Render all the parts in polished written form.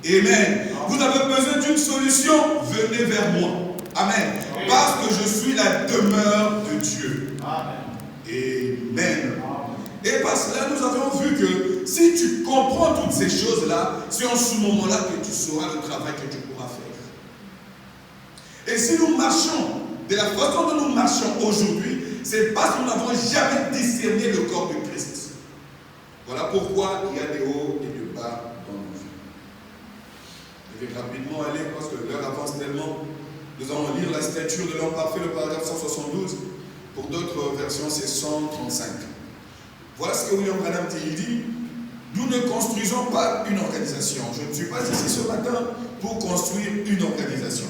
Amen. Vous avez besoin d'une solution, venez vers moi. Amen. Parce que je suis la demeure de Dieu. Amen. Et par cela, nous avons vu que si tu comprends toutes ces choses-là, c'est en ce moment-là que tu sauras le travail que tu pourras faire. Et si nous marchons de la façon dont nous marchons aujourd'hui, c'est parce que nous n'avons jamais discerné le corps de Christ. Voilà pourquoi il y a des hauts et des bas dans nos vies. Je vais rapidement aller parce que l'heure avance tellement. Nous allons lire la stature de l'homme parfait, le paragraphe 172. Pour d'autres versions, c'est 135. Voilà ce que William Branham dit. Il dit, nous ne construisons pas une organisation. Je ne suis pas ici ce matin pour construire une organisation.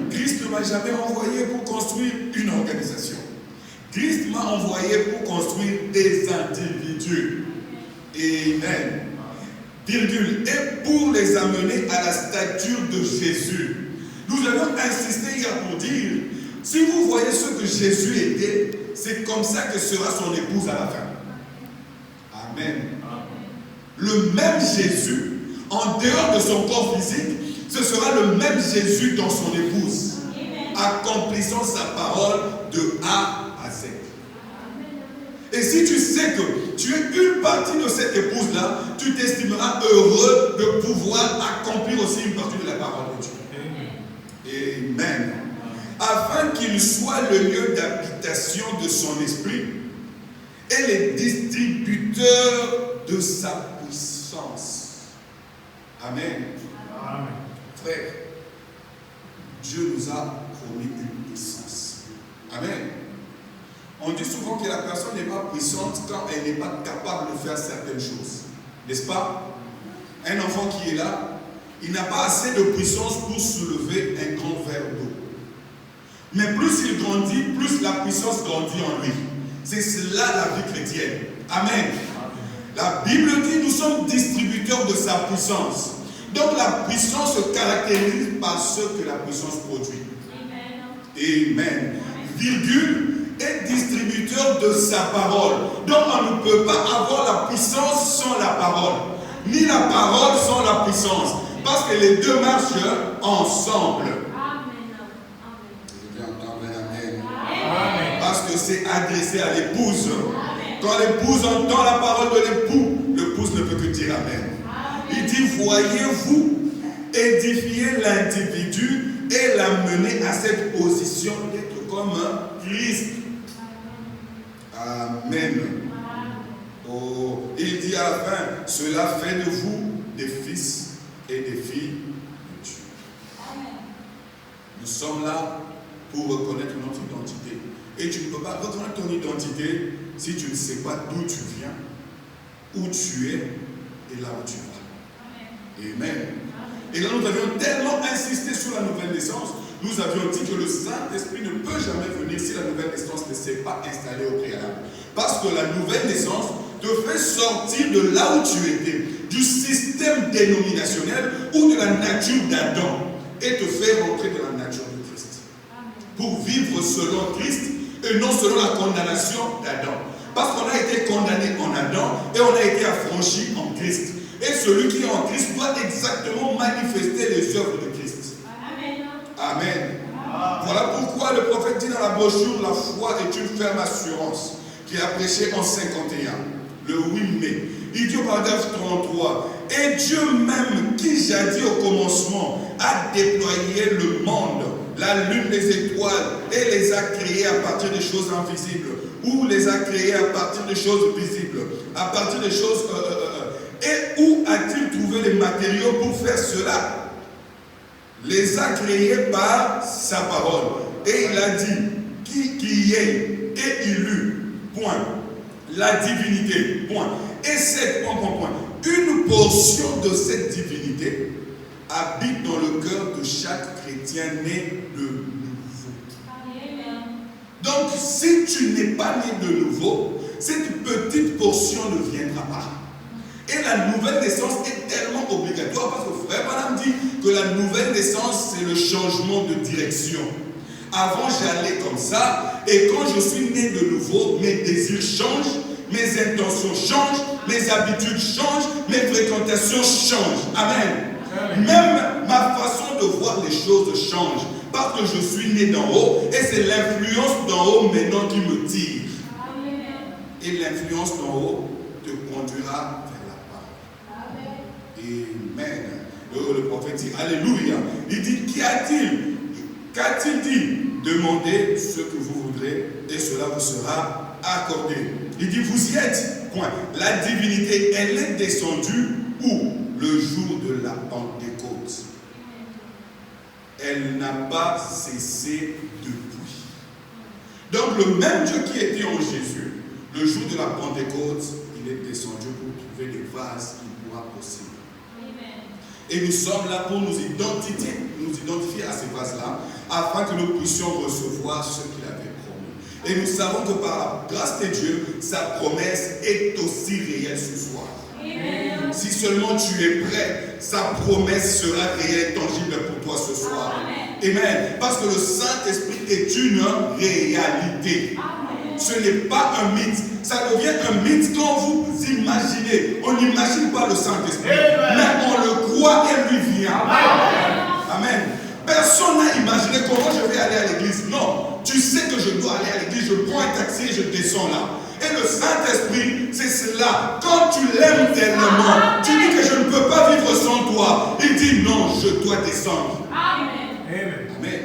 Christ ne m'a jamais envoyé pour construire une organisation. Christ m'a envoyé pour construire des individus. Amen. Virgule. Et pour les amener à la stature de Jésus. Nous avons insisté hier pour dire, si vous voyez ce que Jésus était, c'est comme ça que sera son épouse à la fin. Amen. Le même Jésus, en dehors de son corps physique, ce sera le même Jésus dans son épouse, accomplissant sa parole de A à Z. Et si tu sais que tu es une partie de cette épouse-là, tu t'estimeras heureux de pouvoir accomplir aussi une partie de la parole de Dieu. Amen. Afin qu'il soit le lieu d'habitation de son esprit et les distributeurs de sa puissance. Amen. Amen. Frère, Dieu nous a promis une puissance. Amen. On dit souvent que la personne n'est pas puissante quand elle n'est pas capable de faire certaines choses. N'est-ce pas? Un enfant qui est là, il n'a pas assez de puissance pour soulever un grand verre d'eau. Mais plus il grandit, plus la puissance grandit en lui. C'est cela la vie chrétienne. Amen. La Bible dit, nous sommes distributeurs de sa puissance. Donc la puissance se caractérise par ce que la puissance produit. Amen. Virgule, est distributeur de sa parole. Donc on ne peut pas avoir la puissance sans la parole. Ni la parole sans la puissance. Parce que les deux marchent ensemble. Amen. Parce que c'est adressé à l'épouse. Quand l'épouse entend la parole de l'épouse ne peut que dire Amen. Il dit, voyez-vous édifier l'individu et l'amener à cette position d'être comme Christ. Amen. Oh, il dit à la fin, cela fait de vous des fils et des filles de Dieu. Nous sommes là pour reconnaître notre identité. Et tu ne peux pas reconnaître ton identité si tu ne sais pas d'où tu viens, où tu es et là où tu vas. Amen. Et là, nous avions tellement insisté sur la nouvelle naissance, nous avions dit que le Saint-Esprit ne peut jamais venir si la nouvelle naissance ne s'est pas installée au préalable. Parce que la nouvelle naissance te fait sortir de là où tu étais, du système dénominationnel ou de la nature d'Adam, et te fait rentrer dans la nature de Christ. Pour vivre selon Christ et non selon la condamnation d'Adam. Parce qu'on a été condamné en Adam et on a été affranchi en Christ. Et celui qui est en Christ doit exactement manifester les œuvres de Christ. Amen. Amen. Voilà pourquoi le prophète dit dans la brochure, la foi est une ferme assurance, qui a prêché en 51, le 8 mai. Il dit au paragraphe 33, et Dieu même, qui jadis au commencement, a déployé le monde, la lune, les étoiles, et les a créés à partir des choses invisibles, ou les a créés à partir des choses visibles, à partir des choses... et où a-t-il trouvé les matériaux pour faire cela? Les a créés par sa parole. Et il a dit, qui est, et il eut, point. La divinité, point. Et cette, point. Une portion de cette divinité habite dans le cœur de chaque chrétien né de nouveau. Donc, si tu n'es pas né de nouveau, cette petite portion ne viendra pas. Et la nouvelle naissance est tellement obligatoire parce que Frère Branham dit que la nouvelle naissance, c'est le changement de direction. Avant, j'allais comme ça, et quand je suis né de nouveau, mes désirs changent, mes intentions changent, mes habitudes changent, mes fréquentations changent. Amen. Même ma façon de voir les choses change. Parce que je suis né d'en haut. Et c'est l'influence d'en haut maintenant qui me tire. Et l'influence d'en haut te conduira vers la parole. Amen. Le prophète dit, Alléluia. Il dit, qu'a-t-il dit? Demandez ce que vous voudrez et cela vous sera accordé. Il dit, vous y êtes. Point. La divinité, elle est descendue où? Le jour de la Pentecôte. Elle n'a pas cessé depuis. Donc le même Dieu qui était en Jésus, le jour de la Pentecôte, il est descendu pour trouver les vases qu'il pourra posséder. Et nous sommes là pour nous identifier à ces vases-là, afin que nous puissions recevoir ce qu'il avait promis. Et nous savons que par la grâce de Dieu, sa promesse est aussi réelle ce soir. Amen. Si seulement tu es prêt, sa promesse sera réelle, tangible pour toi ce soir. Amen. Amen. Parce que le Saint-Esprit est une réalité. Amen. Ce n'est pas un mythe. Ça devient un mythe quand vous imaginez. On n'imagine pas le Saint-Esprit, mais on le croit et lui vient. Amen. Amen. Personne n'a imaginé comment je vais aller à l'église. Non, tu sais que je dois aller à l'église. Je prends un taxi et je descends là. Et le Saint-Esprit, c'est cela. Quand tu l'aimes tellement, tu dis que je ne peux pas vivre sans toi. Il dit non, je dois descendre. Amen. Amen.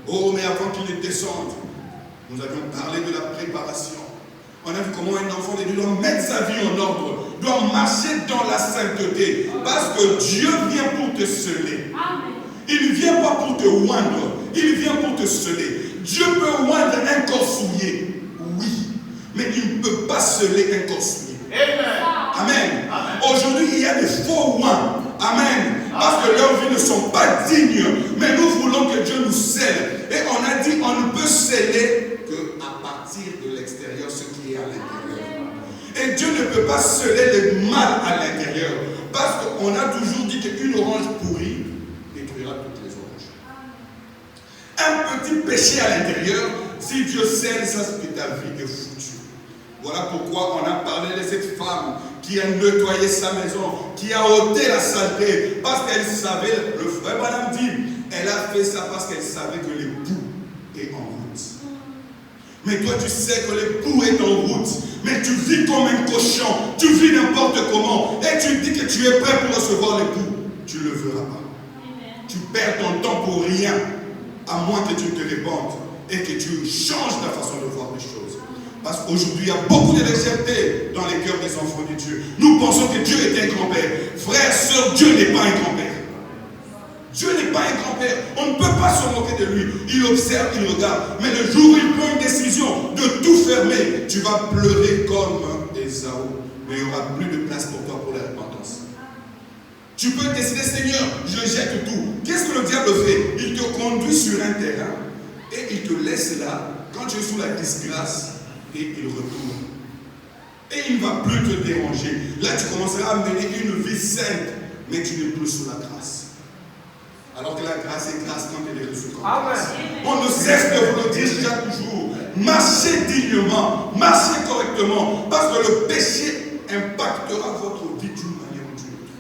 Oh, mais avant qu'il ne descende, nous avions parlé de la préparation. On a vu comment un enfant de Dieu doit mettre sa vie en ordre, doit marcher dans la sainteté. Parce que Dieu vient pour te sceller. Il ne vient pas pour te oindre, il vient pour te sceller. Dieu peut oindre un corps souillé, oui, mais il ne peut pas sceller un corps souillé. Amen. Aujourd'hui, il y a des faux oints. Amen. Parce que leurs vies ne sont pas dignes. Mais nous voulons que Dieu nous scelle. Et on a dit, on ne peut sceller qu'à partir de l'extérieur, ce qui est à l'intérieur. Et Dieu ne peut pas sceller le mal à l'intérieur. Parce qu'on a toujours dit qu'une orange pourrie détruira toutes les oranges. Un petit péché à l'intérieur, si Dieu scelle ça, c'est que ta vie est foutue. Voilà pourquoi on a parlé de cette femme qui a nettoyé sa maison, qui a ôté la saleté, parce qu'elle savait, le frère Branham dit, elle a fait ça parce qu'elle savait que l'époux est en route. Mais toi tu sais que l'époux est en route, mais tu vis comme un cochon, tu vis n'importe comment, et tu dis que tu es prêt pour recevoir l'époux. Tu ne le verras pas. Tu perds ton temps pour rien, à moins que tu te répandes et que tu changes ta façon de voir les choses. Parce qu'aujourd'hui, il y a beaucoup de légèreté dans les cœurs des enfants de Dieu. Nous pensons que Dieu est un grand-père. Frères, sœurs, Dieu n'est pas un grand-père. Dieu n'est pas un grand-père. On ne peut pas se moquer de lui. Il observe, il regarde. Mais le jour où il prend une décision de tout fermer, tu vas pleurer comme Ésaü. Mais il n'y aura plus de place pour toi pour la repentance. Tu peux décider, Seigneur, je jette tout. Qu'est-ce que le diable fait? Il te conduit sur un terrain et il te laisse là. Quand tu es sous la disgrâce, et il retourne. Et il ne va plus te déranger. Là, tu commenceras à mener une vie sainte, mais tu n'es plus sous la grâce. Alors que la grâce est grâce quand elle est reçue comme grâce. On ne cesse de vous le dire chaque jour. Marchez dignement, marchez correctement, parce que le péché impactera votre vie d'une manière ou d'une autre.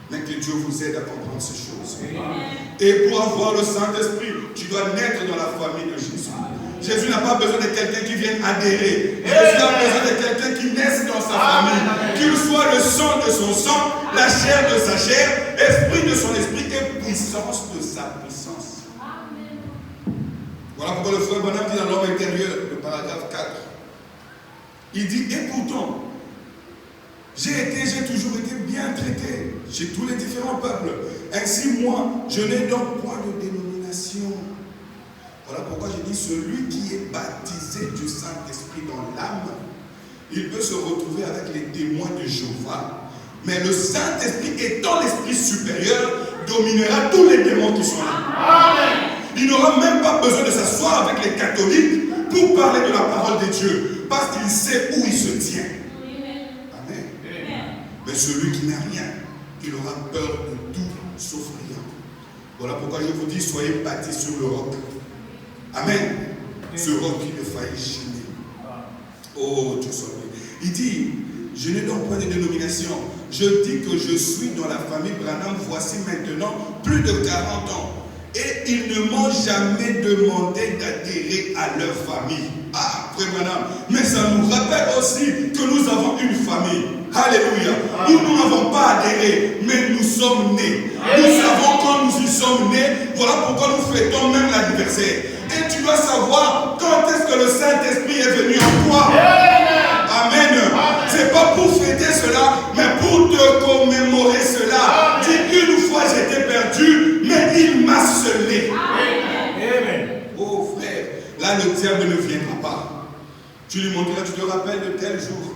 Mais que Dieu vous aide à comprendre ces choses. Et pour avoir le Saint-Esprit, tu dois naître dans la famille de Jésus. Jésus n'a pas besoin de quelqu'un qui vienne adhérer. Jésus a besoin de quelqu'un qui naisse dans sa famille. Qu'il soit le sang de son sang, la chair de sa chair, esprit de son esprit et puissance de sa puissance. Voilà pourquoi le frère Branham dit dans l'homme intérieur, le paragraphe 4. Il dit, et pourtant, j'ai toujours été bien traité chez tous les différents peuples. Ainsi, moi, je n'ai donc point de dénomination. Voilà pourquoi je dis, celui qui est baptisé du Saint-Esprit dans l'âme, il peut se retrouver avec les témoins de Jéhovah. Mais le Saint-Esprit étant l'esprit supérieur, dominera tous les démons qui sont là. Amen. Il n'aura même pas besoin de s'asseoir avec les catholiques pour parler de la parole de Dieu, parce qu'il sait où il se tient. Amen. Amen. Mais celui qui n'a rien, il aura peur de tout sauf rien. Voilà pourquoi je vous dis, soyez bâtis sur le roc. Amen. Ce roc qui ne faillit jamais. Oh, Dieu soit béni. Il dit, je n'ai donc pas de dénomination. je dis que je suis dans la famille Branham, voici maintenant plus de 40 ans. Et ils ne m'ont jamais demandé d'adhérer à leur famille. Ah, frère Branham, mais ça nous rappelle aussi que nous avons une famille. Alléluia. Nous n'avons pas adhéré, mais nous sommes nés. Nous savons quand nous y sommes nés, voilà pourquoi nous fêtons même l'anniversaire. Et tu dois savoir quand est-ce que le Saint-Esprit est venu en toi. Amen. C'est pas pour fêter cela, mais pour te commémorer cela. Dis, une fois j'étais perdu, mais il m'a scellé. Oh frère, là le diable ne viendra pas. Tu lui montreras, tu te rappelles de tel jour,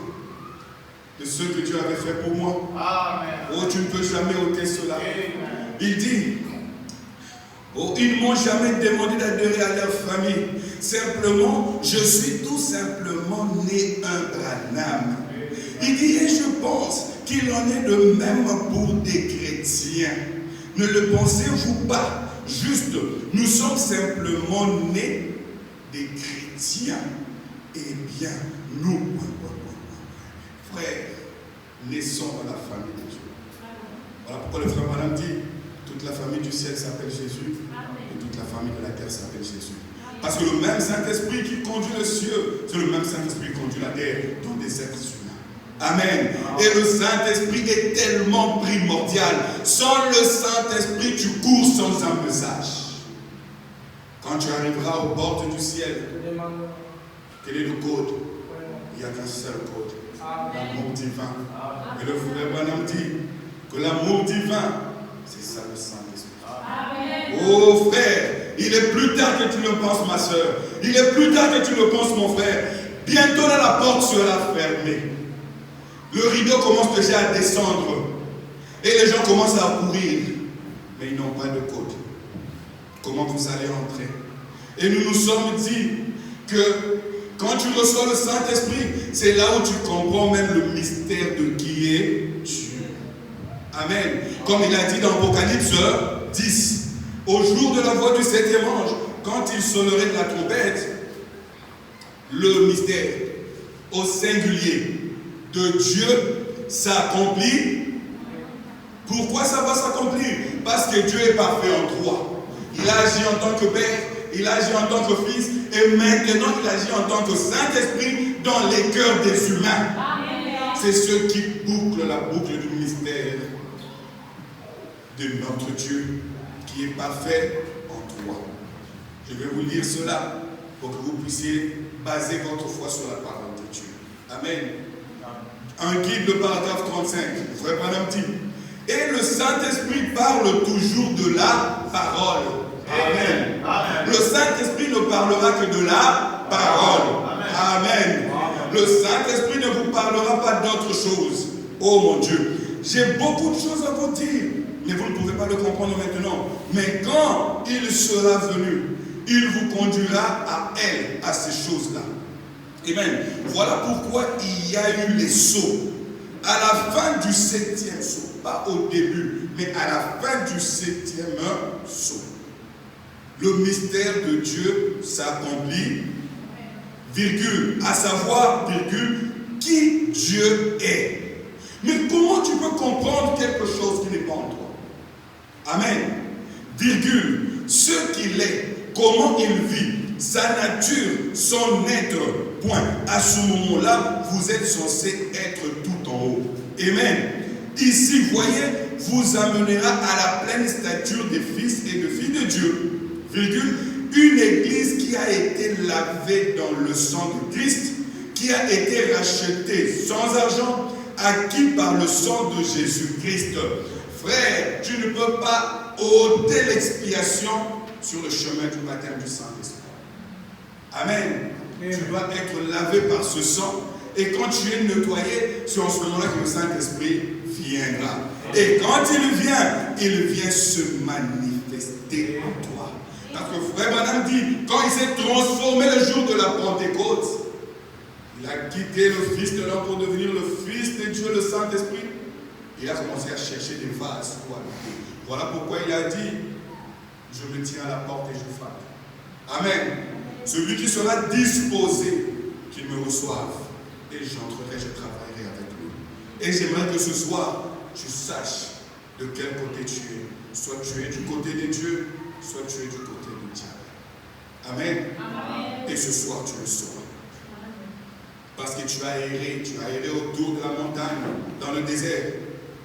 de ce que tu avais fait pour moi. Oh, tu ne peux jamais ôter cela. Il dit, oh, ils ne m'ont jamais demandé d'adhérer à leur famille. Simplement, je suis tout simplement né un Branham. Il dit, et je pense qu'il en est de même pour des chrétiens. Ne le pensez-vous pas? Juste, nous sommes simplement nés des chrétiens. Eh bien, nous, frères, naissons dans la famille de Dieu. Voilà pourquoi le frère Branham dit, toute la famille du ciel s'appelle Jésus, et toute la famille de la terre s'appelle Jésus. Parce que le même Saint-Esprit qui conduit le ciel, c'est le même Saint-Esprit qui conduit la terre dans des êtres humains. Amen. Et le Saint-Esprit est tellement primordial. Sans le Saint-Esprit, tu cours sans un message. Quand tu arriveras aux portes du ciel, quel est le code? Il n'y a qu'un seul code. L'amour divin. Et le frère Branham dit que l'amour divin, c'est ça le Saint-Esprit. Oh frère, il est plus tard que tu le penses, ma soeur. Il est plus tard que tu le penses, mon frère. Bientôt là, la porte sera fermée. Le rideau commence déjà à descendre. Et les gens commencent à courir. Mais ils n'ont pas de code. Comment vous allez entrer? Et nous nous sommes dit que quand tu reçois le Saint-Esprit, c'est là où tu comprends même le mystère de qui est Dieu. Amen. Comme il a dit dans Apocalypse 10, au jour de la voix du septième ange, quand il sonnerait de la trompette, le mystère au singulier de Dieu s'accomplit. Pourquoi ça va s'accomplir? Parce que Dieu est parfait en toi. Il agit en tant que Père, il agit en tant que Fils, et maintenant il agit en tant que Saint-Esprit dans les cœurs des humains. C'est ce qui boucle la boucle du mystère de notre Dieu, qui est parfait en toi. Je vais vous lire cela pour que vous puissiez baser votre foi sur la parole de Dieu. Amen. Un guide, le paragraphe 35, frère Branham dit, et le Saint-Esprit parle toujours de la parole. Amen. Amen. Le Saint-Esprit ne parlera que de la parole. Amen. Amen. Le Saint-Esprit ne vous parlera pas d'autre chose. Oh mon Dieu, j'ai beaucoup de choses à vous dire, mais vous ne pouvez pas le comprendre maintenant. Mais quand il sera venu, il vous conduira à elle, à ces choses-là. Amen. Voilà pourquoi il y a eu les sauts. À la fin du 7e saut, pas au début, mais à la fin du 7e saut. Le mystère de Dieu s'accomplit, virgule, à savoir, virgule, qui Dieu est. Mais comment tu peux comprendre quelque chose qui n'est pas en toi? Amen. Virgule, ce qu'il est, comment il vit, sa nature, son être, point. À ce moment-là, vous êtes censé être tout en haut. Amen. Ici, voyez, vous amènera à la pleine stature des fils et de filles de Dieu. Virgule, une église qui a été lavée dans le sang de Christ, qui a été rachetée sans argent, acquis par le sang de Jésus-Christ. Frère, tu ne peux pas ôter l'expiation sur le chemin du baptême du Saint-Esprit. Amen. Tu dois être lavé par ce sang. Et quand tu es nettoyé, c'est en ce moment-là que le Saint-Esprit viendra. Et quand il vient se manifester en toi. Parce que frère Branham dit, quand il s'est transformé le jour de la Pentecôte, il a quitté le Fils de l'homme pour devenir le Fils de Dieu, le Saint-Esprit. Il a commencé à chercher des vases pour habiter. Voilà pourquoi il a dit, je me tiens à la porte et je frappe. Amen. Celui qui sera disposé, qu'il me reçoive. Et j'entrerai, je travaillerai avec lui. Et j'aimerais que ce soir, tu saches de quel côté tu es. Soit tu es du côté de Dieu, soit tu es du côté du diable. Amen. Amen. Et ce soir, tu le sauras. Parce que tu as erré autour de la montagne, dans le désert,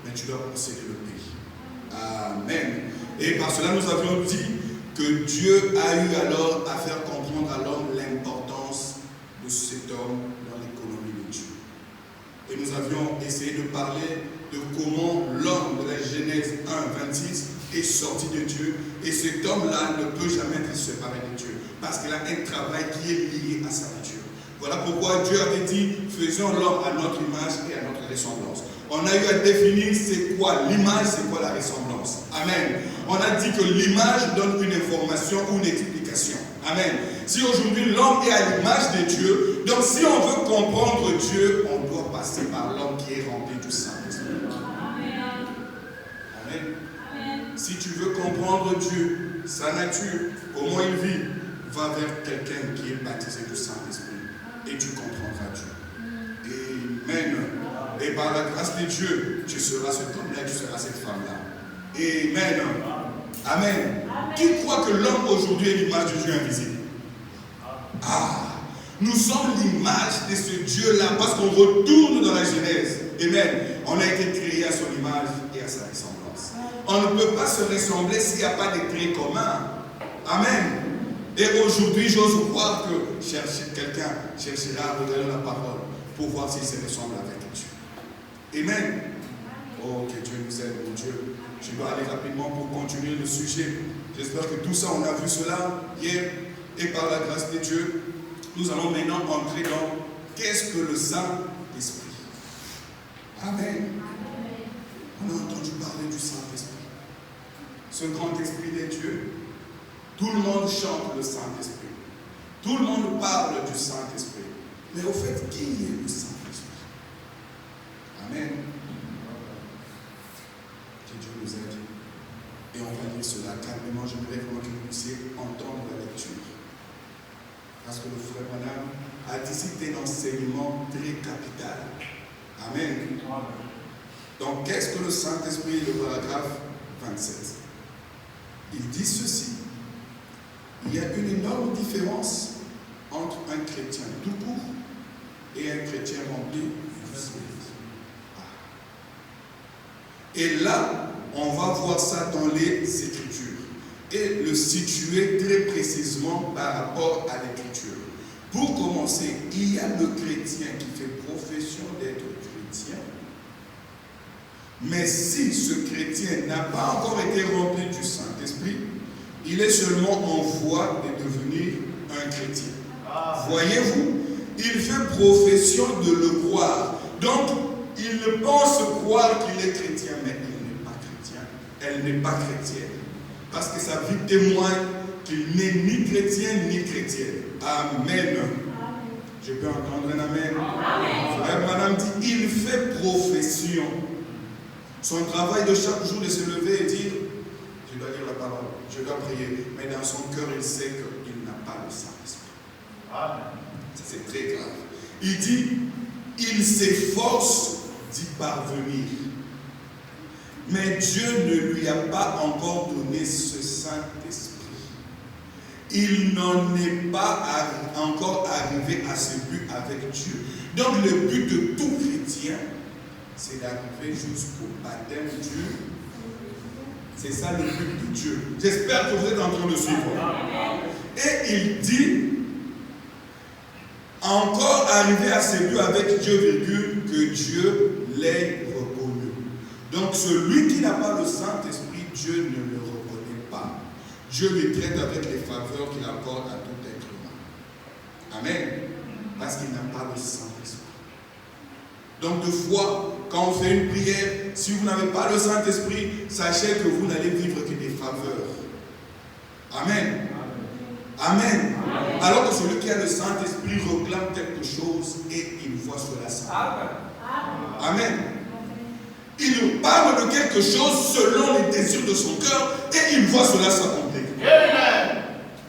mais tu dois posséder le pays. Amen. Et par cela, nous avions dit que Dieu a eu alors à faire comprendre à l'homme l'importance de cet homme dans l'économie de Dieu. Et nous avions essayé de parler de comment l'homme de la Genèse 1, 26 est sorti de Dieu. Et cet homme-là ne peut jamais être séparé de Dieu. Parce qu'il a un travail qui est lié à sa nature. Voilà pourquoi Dieu avait dit, faisons l'homme à notre image et à notre ressemblance. On a eu à définir c'est quoi l'image, c'est quoi la ressemblance. Amen. On a dit que l'image donne une information ou une explication. Amen. Si aujourd'hui l'homme est à l'image de Dieu, donc si on veut comprendre Dieu, on doit passer par l'homme qui est rempli du Saint-Esprit. Amen. Amen. Si tu veux comprendre Dieu, sa nature, comment il vit, va vers quelqu'un qui est baptisé du Saint-Esprit et tu comprendras Dieu. Amen. Et par la grâce de Dieu, tu seras cet homme-là, tu seras cette femme-là. Amen. Amen. Qui croit que l'homme aujourd'hui est l'image de Dieu invisible? Nous sommes l'image de ce Dieu-là parce qu'on retourne dans la Genèse. Amen. On a été créé à son image et à sa ressemblance. On ne peut pas se ressembler s'il n'y a pas de traits communs. Amen. Et aujourd'hui, j'ose croire que quelqu'un cherchera à regarder la parole pour voir s'il se ressemble avec Dieu. Amen. Oh, que Dieu nous aide, mon Dieu. Je dois aller rapidement pour continuer le sujet. J'espère que tout ça, on a vu cela hier. Et par la grâce de Dieu, nous allons maintenant entrer dans qu'est-ce que le Saint-Esprit. Amen. On a entendu parler du Saint-Esprit. Ce grand esprit de Dieu. Tout le monde chante le Saint-Esprit. Tout le monde parle du Saint-Esprit. Mais au fait, qui est le Saint-Esprit? Amen. Que Dieu nous aide. Et on va lire cela calmement. J'aimerais vraiment que vous puissiez entendre la lecture. Parce que le frère Madame a dit c'était un enseignement très capital. Amen. Donc, qu'est-ce que le Saint-Esprit? Le paragraphe 27. Il dit ceci. Il y a une énorme différence entre un chrétien tout court et un chrétien rempli du Saint-Esprit. Et là, on va voir ça dans les Écritures et le situer très précisément par rapport à l'Écriture. Pour commencer, il y a le chrétien qui fait profession d'être chrétien, mais si ce chrétien n'a pas encore été rempli du Saint-Esprit, il est seulement en voie de devenir un chrétien. Voyez-vous, il fait profession de le croire. Donc, il pense croire qu'il est chrétien, mais il n'est pas chrétien. Elle n'est pas chrétienne. Parce que sa vie témoigne qu'il n'est ni chrétien ni chrétienne. Amen. Je peux entendre un amen. Frère Madame dit, il fait profession. Son travail de chaque jour de se lever et dire, je dois lire la parole, je dois prier, mais dans son cœur, il sait qu'il n'a pas le Saint-Esprit. C'est très grave. Il dit, il s'efforce d'y parvenir. Mais Dieu ne lui a pas encore donné ce Saint-Esprit. Il n'en est pas encore arrivé à ce but avec Dieu. Donc le but de tout chrétien, c'est d'arriver jusqu'au baptême de Dieu. C'est ça le but de Dieu. J'espère que vous êtes en train de suivre. Et il dit, encore arriver à ce but avec Dieu, virgule, que Dieu l'ait reconnu. Donc celui qui n'a pas le Saint-Esprit, Dieu ne le reconnaît pas. Dieu lui traite avec les faveurs qu'il accorde à tout être humain. Amen. Parce qu'il n'a pas le Saint-Esprit. Donc, de fois, quand on fait une prière, si vous n'avez pas le Saint-Esprit, sachez que vous n'allez vivre que des faveurs. Amen. Amen. Alors que celui qui a le Saint-Esprit réclame quelque chose et il voit cela s'accomplir. Amen. Il parle de quelque chose selon les désirs de son cœur et il voit cela s'accomplir.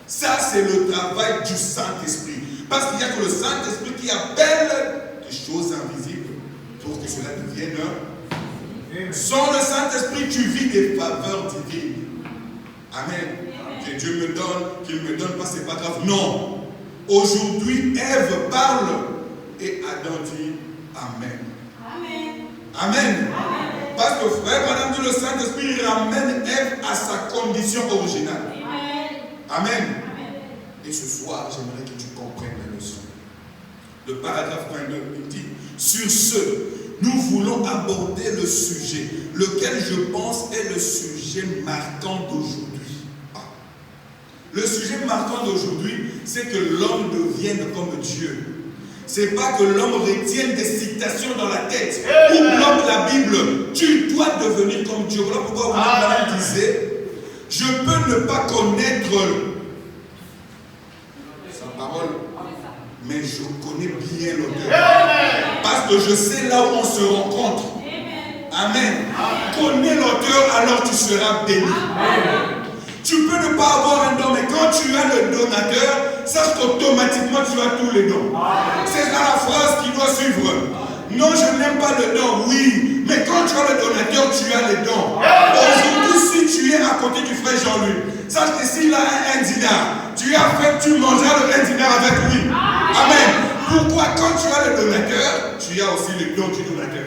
Ça, c'est le travail du Saint-Esprit. Parce qu'il n'y a que le Saint-Esprit qui appelle des choses invisibles pour que cela devienne. Sans le Saint-Esprit, tu vis des faveurs divines. Amen. Que Dieu me donne, qu'il me donne pas, c'est pas grave. Non. Aujourd'hui, Ève parle et Adam dit Amen. Amen. Amen. Parce que frère, madame dit, le Saint-Esprit ramène Ève à sa condition originale. Amen. Et ce soir, j'aimerais que tu comprennes la leçon. Le paragraphe 22, il dit, sur ce, nous voulons aborder le sujet, lequel je pense est le sujet marquant d'aujourd'hui. Le sujet marquant d'aujourd'hui, c'est que l'homme devienne comme Dieu. C'est pas que l'homme retienne des citations dans la tête ou bloque la Bible. Tu dois devenir comme Dieu. Voilà pourquoi madame disait, je peux ne pas connaître sa parole, mais je connais bien l'auteur. Parce que je sais là où on se rencontre. Amen. Connais l'auteur, alors tu seras béni. Tu peux ne pas avoir un don, mais quand tu as le donateur, sache qu'automatiquement tu as tous les dons. C'est là la phrase qui doit suivre. Non, je n'aime pas le don, oui. Mais quand tu as le donateur, tu as les dons. Aujourd'hui, si tu es à côté du frère Jean-Louis, sache que s'il a un dinar, tu mangeras le 1 dinar avec lui. Amen. Pourquoi? Quand tu as le donateur, tu as aussi les dons du donateur.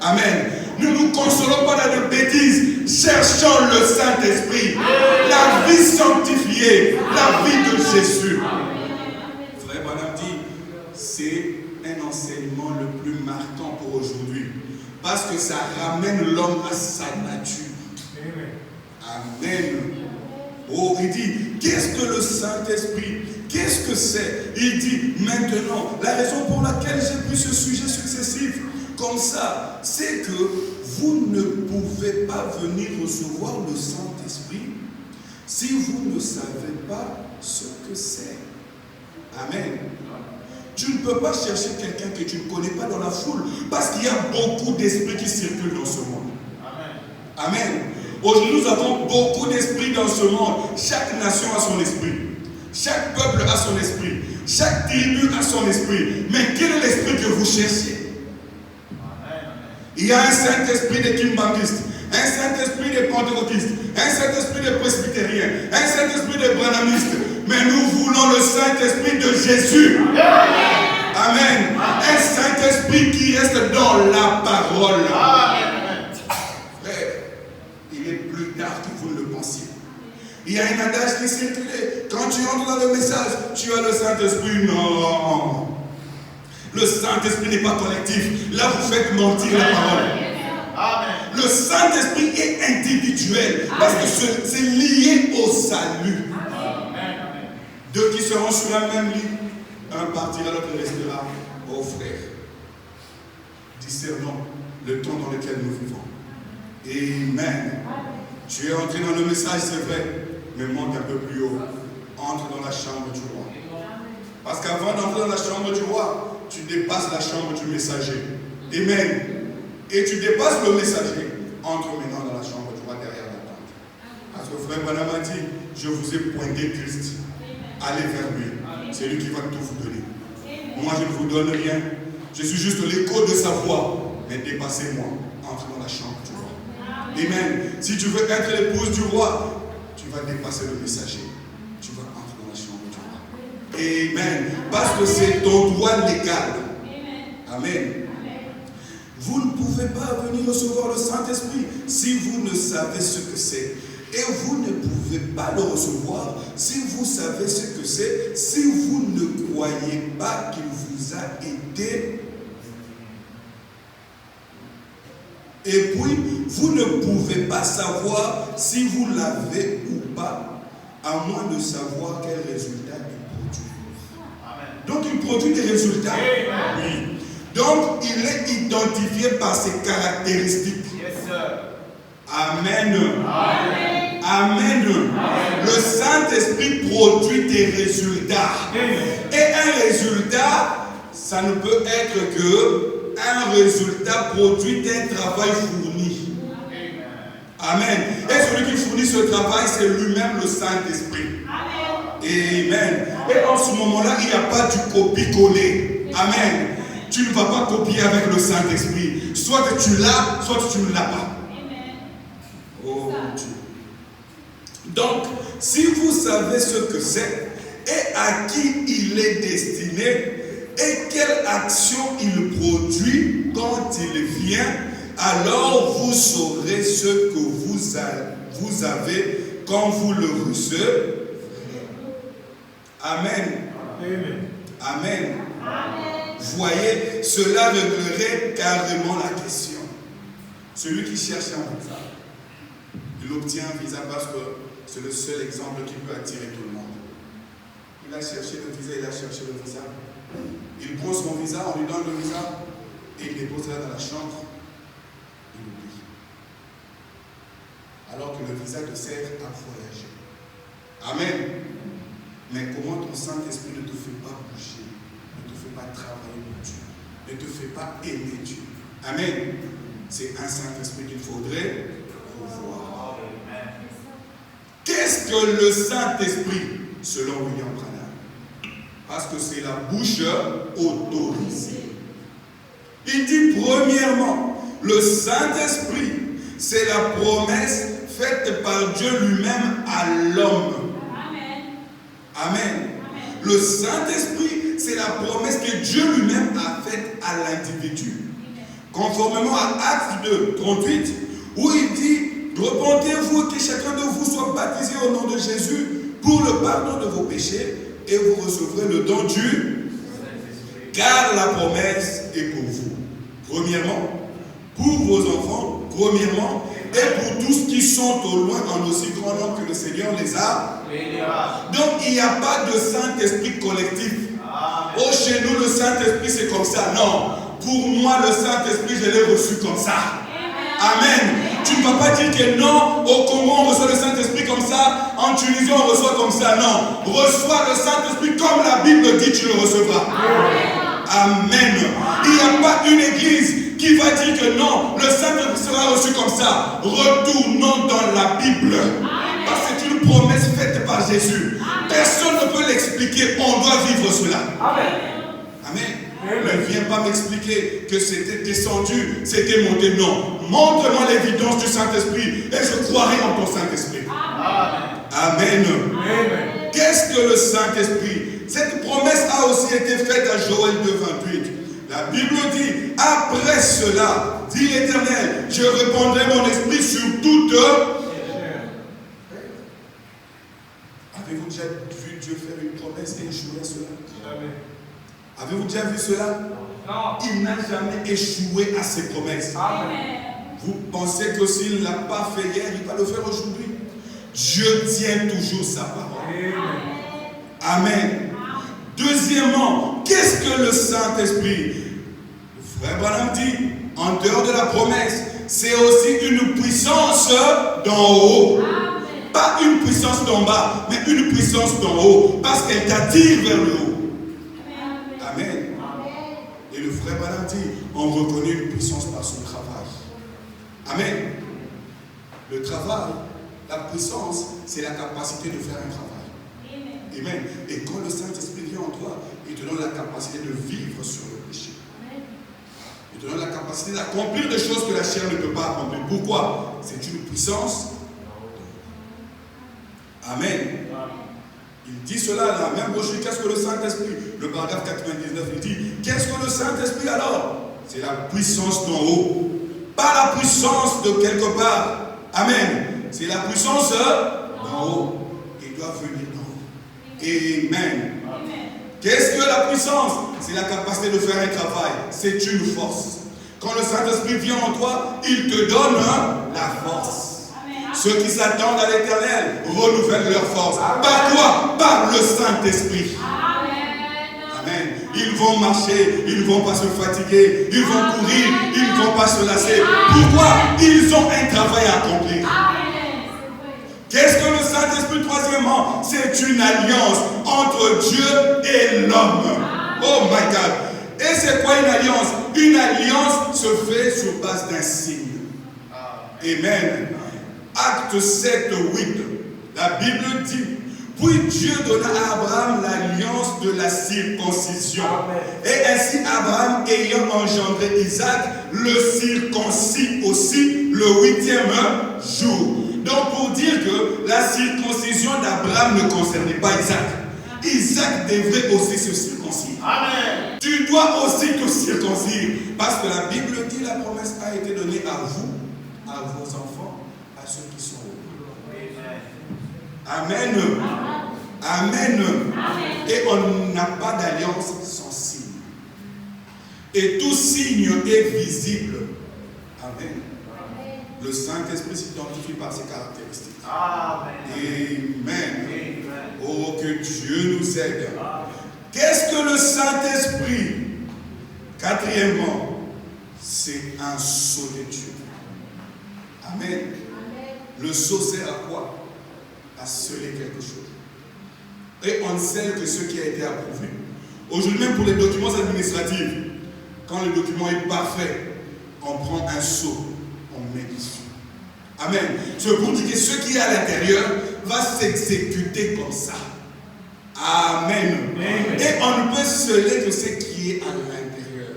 Amen. Ne nous consolons pas dans de bêtises. Cherchons le Saint-Esprit. La vie sanctifiée. La vie de Jésus. Frère Branham dit, c'est un enseignement le plus marquant pour aujourd'hui. Parce que ça ramène l'homme à sa nature. Amen. Oh, il dit, qu'est-ce que le Saint-Esprit? Qu'est-ce que c'est? Il dit, maintenant, la raison pour laquelle j'ai pris ce sujet successif comme ça, c'est que vous ne pouvez pas venir recevoir le Saint-Esprit si vous ne savez pas ce que c'est. Amen. Tu ne peux pas chercher quelqu'un que tu ne connais pas dans la foule, parce qu'il y a beaucoup d'esprits qui circulent dans ce monde. Amen. Aujourd'hui, nous avons beaucoup d'esprits dans ce monde. Chaque nation a son esprit. Chaque peuple a son esprit. Chaque tribu a son esprit. Mais quel est l'esprit que vous cherchez? Il y a un Saint-Esprit des Kimbangistes, un Saint-Esprit des Pentecôtistes, un Saint-Esprit des Presbytériens, un Saint-Esprit des Branhamistes. Mais nous voulons le Saint-Esprit de Jésus. Amen. Un Saint-Esprit qui reste dans la parole. Frère, il est plus tard que vous ne le pensiez. Il y a un adage qui circule. Quand tu entres dans le message, tu as le Saint-Esprit. Non. Le Saint-Esprit n'est pas collectif. Là, vous faites mentir la parole. Amen. Le Saint-Esprit est individuel. Parce que c'est lié au salut. Amen. Deux qui seront sur un même lit, un partira, l'autre restera. Oh frère, discernons le temps dans lequel nous vivons. Amen. Tu es entré dans le message, c'est vrai, mais monte un peu plus haut. Entre dans la chambre du roi. Parce qu'avant d'entrer dans la chambre du roi, tu dépasses la chambre du messager. Amen. Et tu dépasses le messager. Entre maintenant dans la chambre du roi derrière la tente. Parce que frère Branham a dit, je vous ai pointé Christ. Allez vers lui. C'est lui qui va tout vous donner. Moi, je ne vous donne rien. Je suis juste l'écho de sa voix. Mais dépassez-moi. Entre dans la chambre du roi. Amen. Si tu veux être l'épouse du roi, tu vas dépasser le messager. Tu vas entrer dans la chambre du roi. Amen. Parce que c'est ton droit légal. Amen. Vous ne pouvez pas venir recevoir le Saint-Esprit si vous ne savez ce que c'est. Et vous ne pouvez pas le recevoir si vous savez ce que c'est, si vous ne croyez pas qu'il vous a été. Et puis, vous ne pouvez pas savoir si vous l'avez ou pas, à moins de savoir quel résultat il produit. Amen. Donc, il produit des résultats. Oui. Donc, il est identifié par ses caractéristiques. Yes, sir. Amen. Amen. Amen. Amen. Le Saint-Esprit produit des résultats. Amen. Et un résultat, ça ne peut être que un résultat produit d'un travail fourni. Amen. Et celui qui fournit ce travail, c'est lui-même le Saint-Esprit. Amen. Et en ce moment-là, il n'y a pas du copier-coller. Amen. Tu ne vas pas copier avec le Saint-Esprit. Soit tu l'as, soit tu ne l'as pas. Oh Dieu. Donc, si vous savez ce que c'est et à qui il est destiné et quelle action il produit quand il vient, alors vous saurez ce que vous avez quand vous le recevez. Amen. Amen. Amen. Voyez, cela réglerait carrément la question. Celui qui cherche un visa, il obtient un visa parce que c'est le seul exemple qui peut attirer tout le monde. Il a cherché le visa, il a cherché le visa. Il prend son visa, on lui donne le visa et il dépose là dans la chambre. Il oublie. Alors que le visa te sert à voyager. Amen. Mais comment ton Saint-Esprit ne te fait pas bouger, ne te fait pas travailler pour Dieu, ne te fait pas aimer Dieu. Amen. C'est un Saint-Esprit qu'il faudrait revoir. Qu'est-ce que le Saint-Esprit, selon William Branham? Parce que c'est la bouche autorisée. Il dit premièrement, le Saint-Esprit, c'est la promesse faite par Dieu lui-même à l'homme. Amen. Le Saint-Esprit, c'est la promesse que Dieu lui-même a faite à l'individu. Conformément à Actes 2, 38, où il dit, repentez-vous que chacun de vous soit baptisé au nom de Jésus pour le pardon de vos péchés et vous recevrez le don du Saint-Esprit. Car la promesse est pour vous. Premièrement, pour vos enfants, premièrement, et pour tous qui sont au loin en aussi grand nombre que le Seigneur les a. Donc il n'y a pas de Saint-Esprit collectif. Amen. Oh, chez nous le Saint-Esprit c'est comme ça. Non, pour moi le Saint-Esprit je l'ai reçu comme ça. Amen. Tu ne vas pas dire que non, au Congo on reçoit le Saint-Esprit comme ça, en Tunisie on reçoit comme ça. Non, reçois le Saint-Esprit comme la Bible dit, tu le recevras. Amen. Il n'y a pas une église qui va dire que non, le Saint-Esprit sera reçu comme ça. Retournons dans la Bible. Parce que c'est une promesse faite par Jésus. Personne ne peut l'expliquer. On doit vivre cela. Amen. Ne viens pas m'expliquer que c'était descendu, c'était monté. Non. Montre-moi l'évidence du Saint-Esprit et je croirai en ton Saint-Esprit. Amen. Qu'est-ce que le Saint-Esprit? Cette promesse a aussi été faite à Joël 2, 28. La Bible dit, après cela, dit l'Éternel, je répandrai mon esprit sur toute. Avez-vous déjà vu Dieu faire une promesse et échouer à cela? Jamais. Avez-vous déjà vu cela? Non. Il n'a jamais échoué à ses promesses. Amen. Vous pensez que s'il ne l'a pas fait hier, il va le faire aujourd'hui? Dieu tient toujours sa parole. Amen. Amen. Deuxièmement, qu'est-ce que le Saint-Esprit? Le frère Branham dit, en dehors de la promesse, c'est aussi une puissance d'en haut. Pas une puissance d'en bas, mais une puissance d'en haut, parce qu'elle t'attire vers le haut. Amen. Et le frère Branham dit, on reconnaît une puissance par son travail. Amen. Le travail, la puissance, c'est la capacité de faire un travail. Amen. Et quand le Saint-Esprit vient en toi, il te donne la capacité de vivre sur le péché. Il te donne la capacité d'accomplir des choses que la chair ne peut pas accomplir. Pourquoi? C'est une puissance. Amen. Il dit cela dans la même brochure. Qu'est-ce que le Saint-Esprit? Le paragraphe 99, il dit, qu'est-ce que le Saint-Esprit alors? C'est la puissance d'en haut. Pas la puissance de quelque part. Amen. C'est la puissance d'en haut. Il doit venir d'en haut. Amen. Qu'est-ce que la puissance? C'est la capacité de faire un travail. C'est une force. Quand le Saint-Esprit vient en toi, il te donne la force. Ceux qui s'attendent à l'Éternel renouvellent leur force. Par quoi? Par le Saint-Esprit. Amen. Ils vont marcher, ils ne vont pas se fatiguer, ils vont courir, ils ne vont pas se lasser. Pourquoi? Ils ont un travail à accomplir. Qu'est-ce que le Saint-Esprit? Troisièmement, c'est une alliance entre Dieu et l'homme. Oh my God. Et c'est quoi une alliance? Une alliance se fait sur base d'un signe. Amen. Acte 7, 8. La Bible dit, Puis Dieu donna à Abraham l'alliance de la circoncision. Amen. Et ainsi Abraham, ayant engendré Isaac, le circoncis aussi le 8e jour. Donc pour dire que la circoncision d'Abraham ne concernait pas Isaac. Isaac devrait aussi se circoncire. Amen. Tu dois aussi te circoncire. Parce que la Bible dit la promesse a été donnée à vous, à vos enfants, à ceux qui sont au bout. Amen. Amen. Amen. Et on n'a pas d'alliance sans signe. Et tout signe est visible. Amen. Le Saint-Esprit s'identifie par ses caractéristiques. Amen. Amen. Amen. Oh, que Dieu nous aide. Qu'est-ce que le Saint-Esprit? Quatrièmement, c'est un sceau de Dieu. Amen. Amen. Le sceau sert à quoi? À sceller quelque chose. Et on scelle que ce qui a été approuvé. Aujourd'hui même pour les documents administratifs, quand le document est parfait, on prend un sceau, on met dessus. Amen. C'est pour dire que ce qui est à l'intérieur va s'exécuter comme ça. Amen. Amen. Et on ne peut sceller que ce qui est à l'intérieur.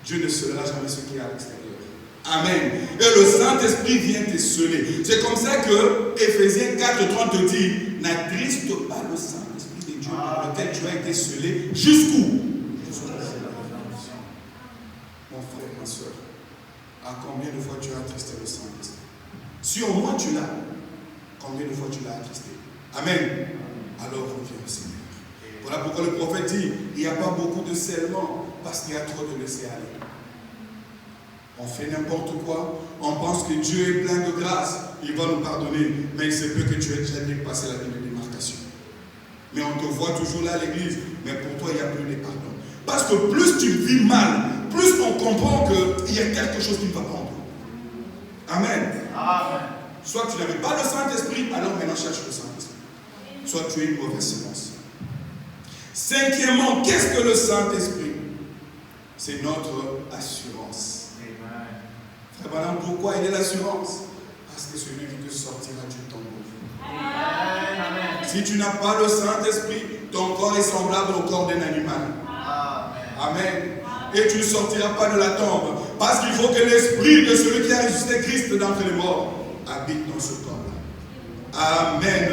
Dieu ne scellera jamais ce qui est à l'extérieur. Amen. Et le Saint-Esprit vient te sceller. C'est comme ça que Éphésiens 4:30 te dit, n'attriste pas le Saint-Esprit de Dieu par lequel tu as été scellé jusqu'où? Mon frère, ma soeur, à combien de fois tu as attristé le Saint-Esprit? Si au moins tu l'as, combien de fois tu l'as attristé? Amen. Alors reviens au Seigneur. Voilà pourquoi le prophète dit, il n'y a pas beaucoup de scellement parce qu'il y a trop de laisser aller. On fait n'importe quoi, on pense que Dieu est plein de grâce, il va nous pardonner, mais il se peut que tu aies déjà dépassé la ligne de démarcation. Mais on te voit toujours là à l'église, mais pour toi il n'y a plus de pardon. Parce que plus tu vis mal, plus on comprend qu'il y a quelque chose qui ne va pas en toi. Amen. Amen. Soit tu n'avais pas le Saint-Esprit, alors maintenant cherche le Saint-Esprit. Soit tu es une mauvaise semence. Cinquièmement, qu'est-ce que le Saint-Esprit? C'est notre assurance. Frère Branham, pourquoi il est l'assurance? Parce que c'est lui qui te sortira du tombeau. Si tu n'as pas le Saint-Esprit, ton corps est semblable au corps d'un animal. Amen. Et tu ne sortiras pas de la tombe. Parce qu'il faut que l'esprit de celui qui a ressuscité Christ d'entre les morts habite dans ce corps-là. Amen.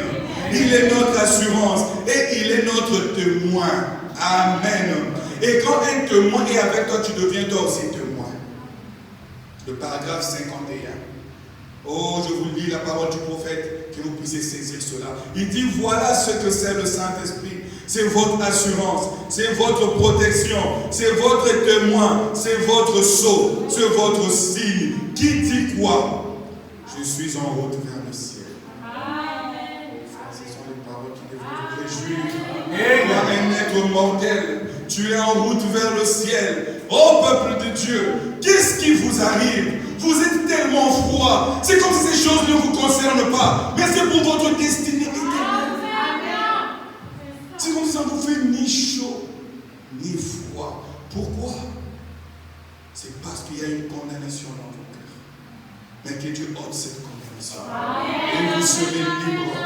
Il est notre assurance et il est notre témoin. Amen. Et quand un témoin est avec toi, tu deviens toi aussi témoin. Le paragraphe 51. Oh, je vous lis la parole du prophète, que vous puissiez saisir cela. Il dit, voilà ce que c'est le Saint-Esprit. C'est votre assurance, c'est votre protection, c'est votre témoin, c'est votre sceau, c'est votre signe. Qui dit quoi? Je suis en route vers le ciel. Amen. Ce sont les paroles qui devraient vous réjouir. Toi, un être mortel, tu es en route vers le ciel. Ô peuple de Dieu, qu'est-ce qui vous arrive? Vous êtes tellement froid. C'est comme si ces choses ne vous concernent pas. Mais c'est pour votre destinée éternelle. C'est comme si ça ne vous fait ni chaud, ni froid. Pourquoi? C'est parce qu'il y a une condamnation dans vos cœurs. Mais que Dieu ôte cette condamnation. Et vous serez libre.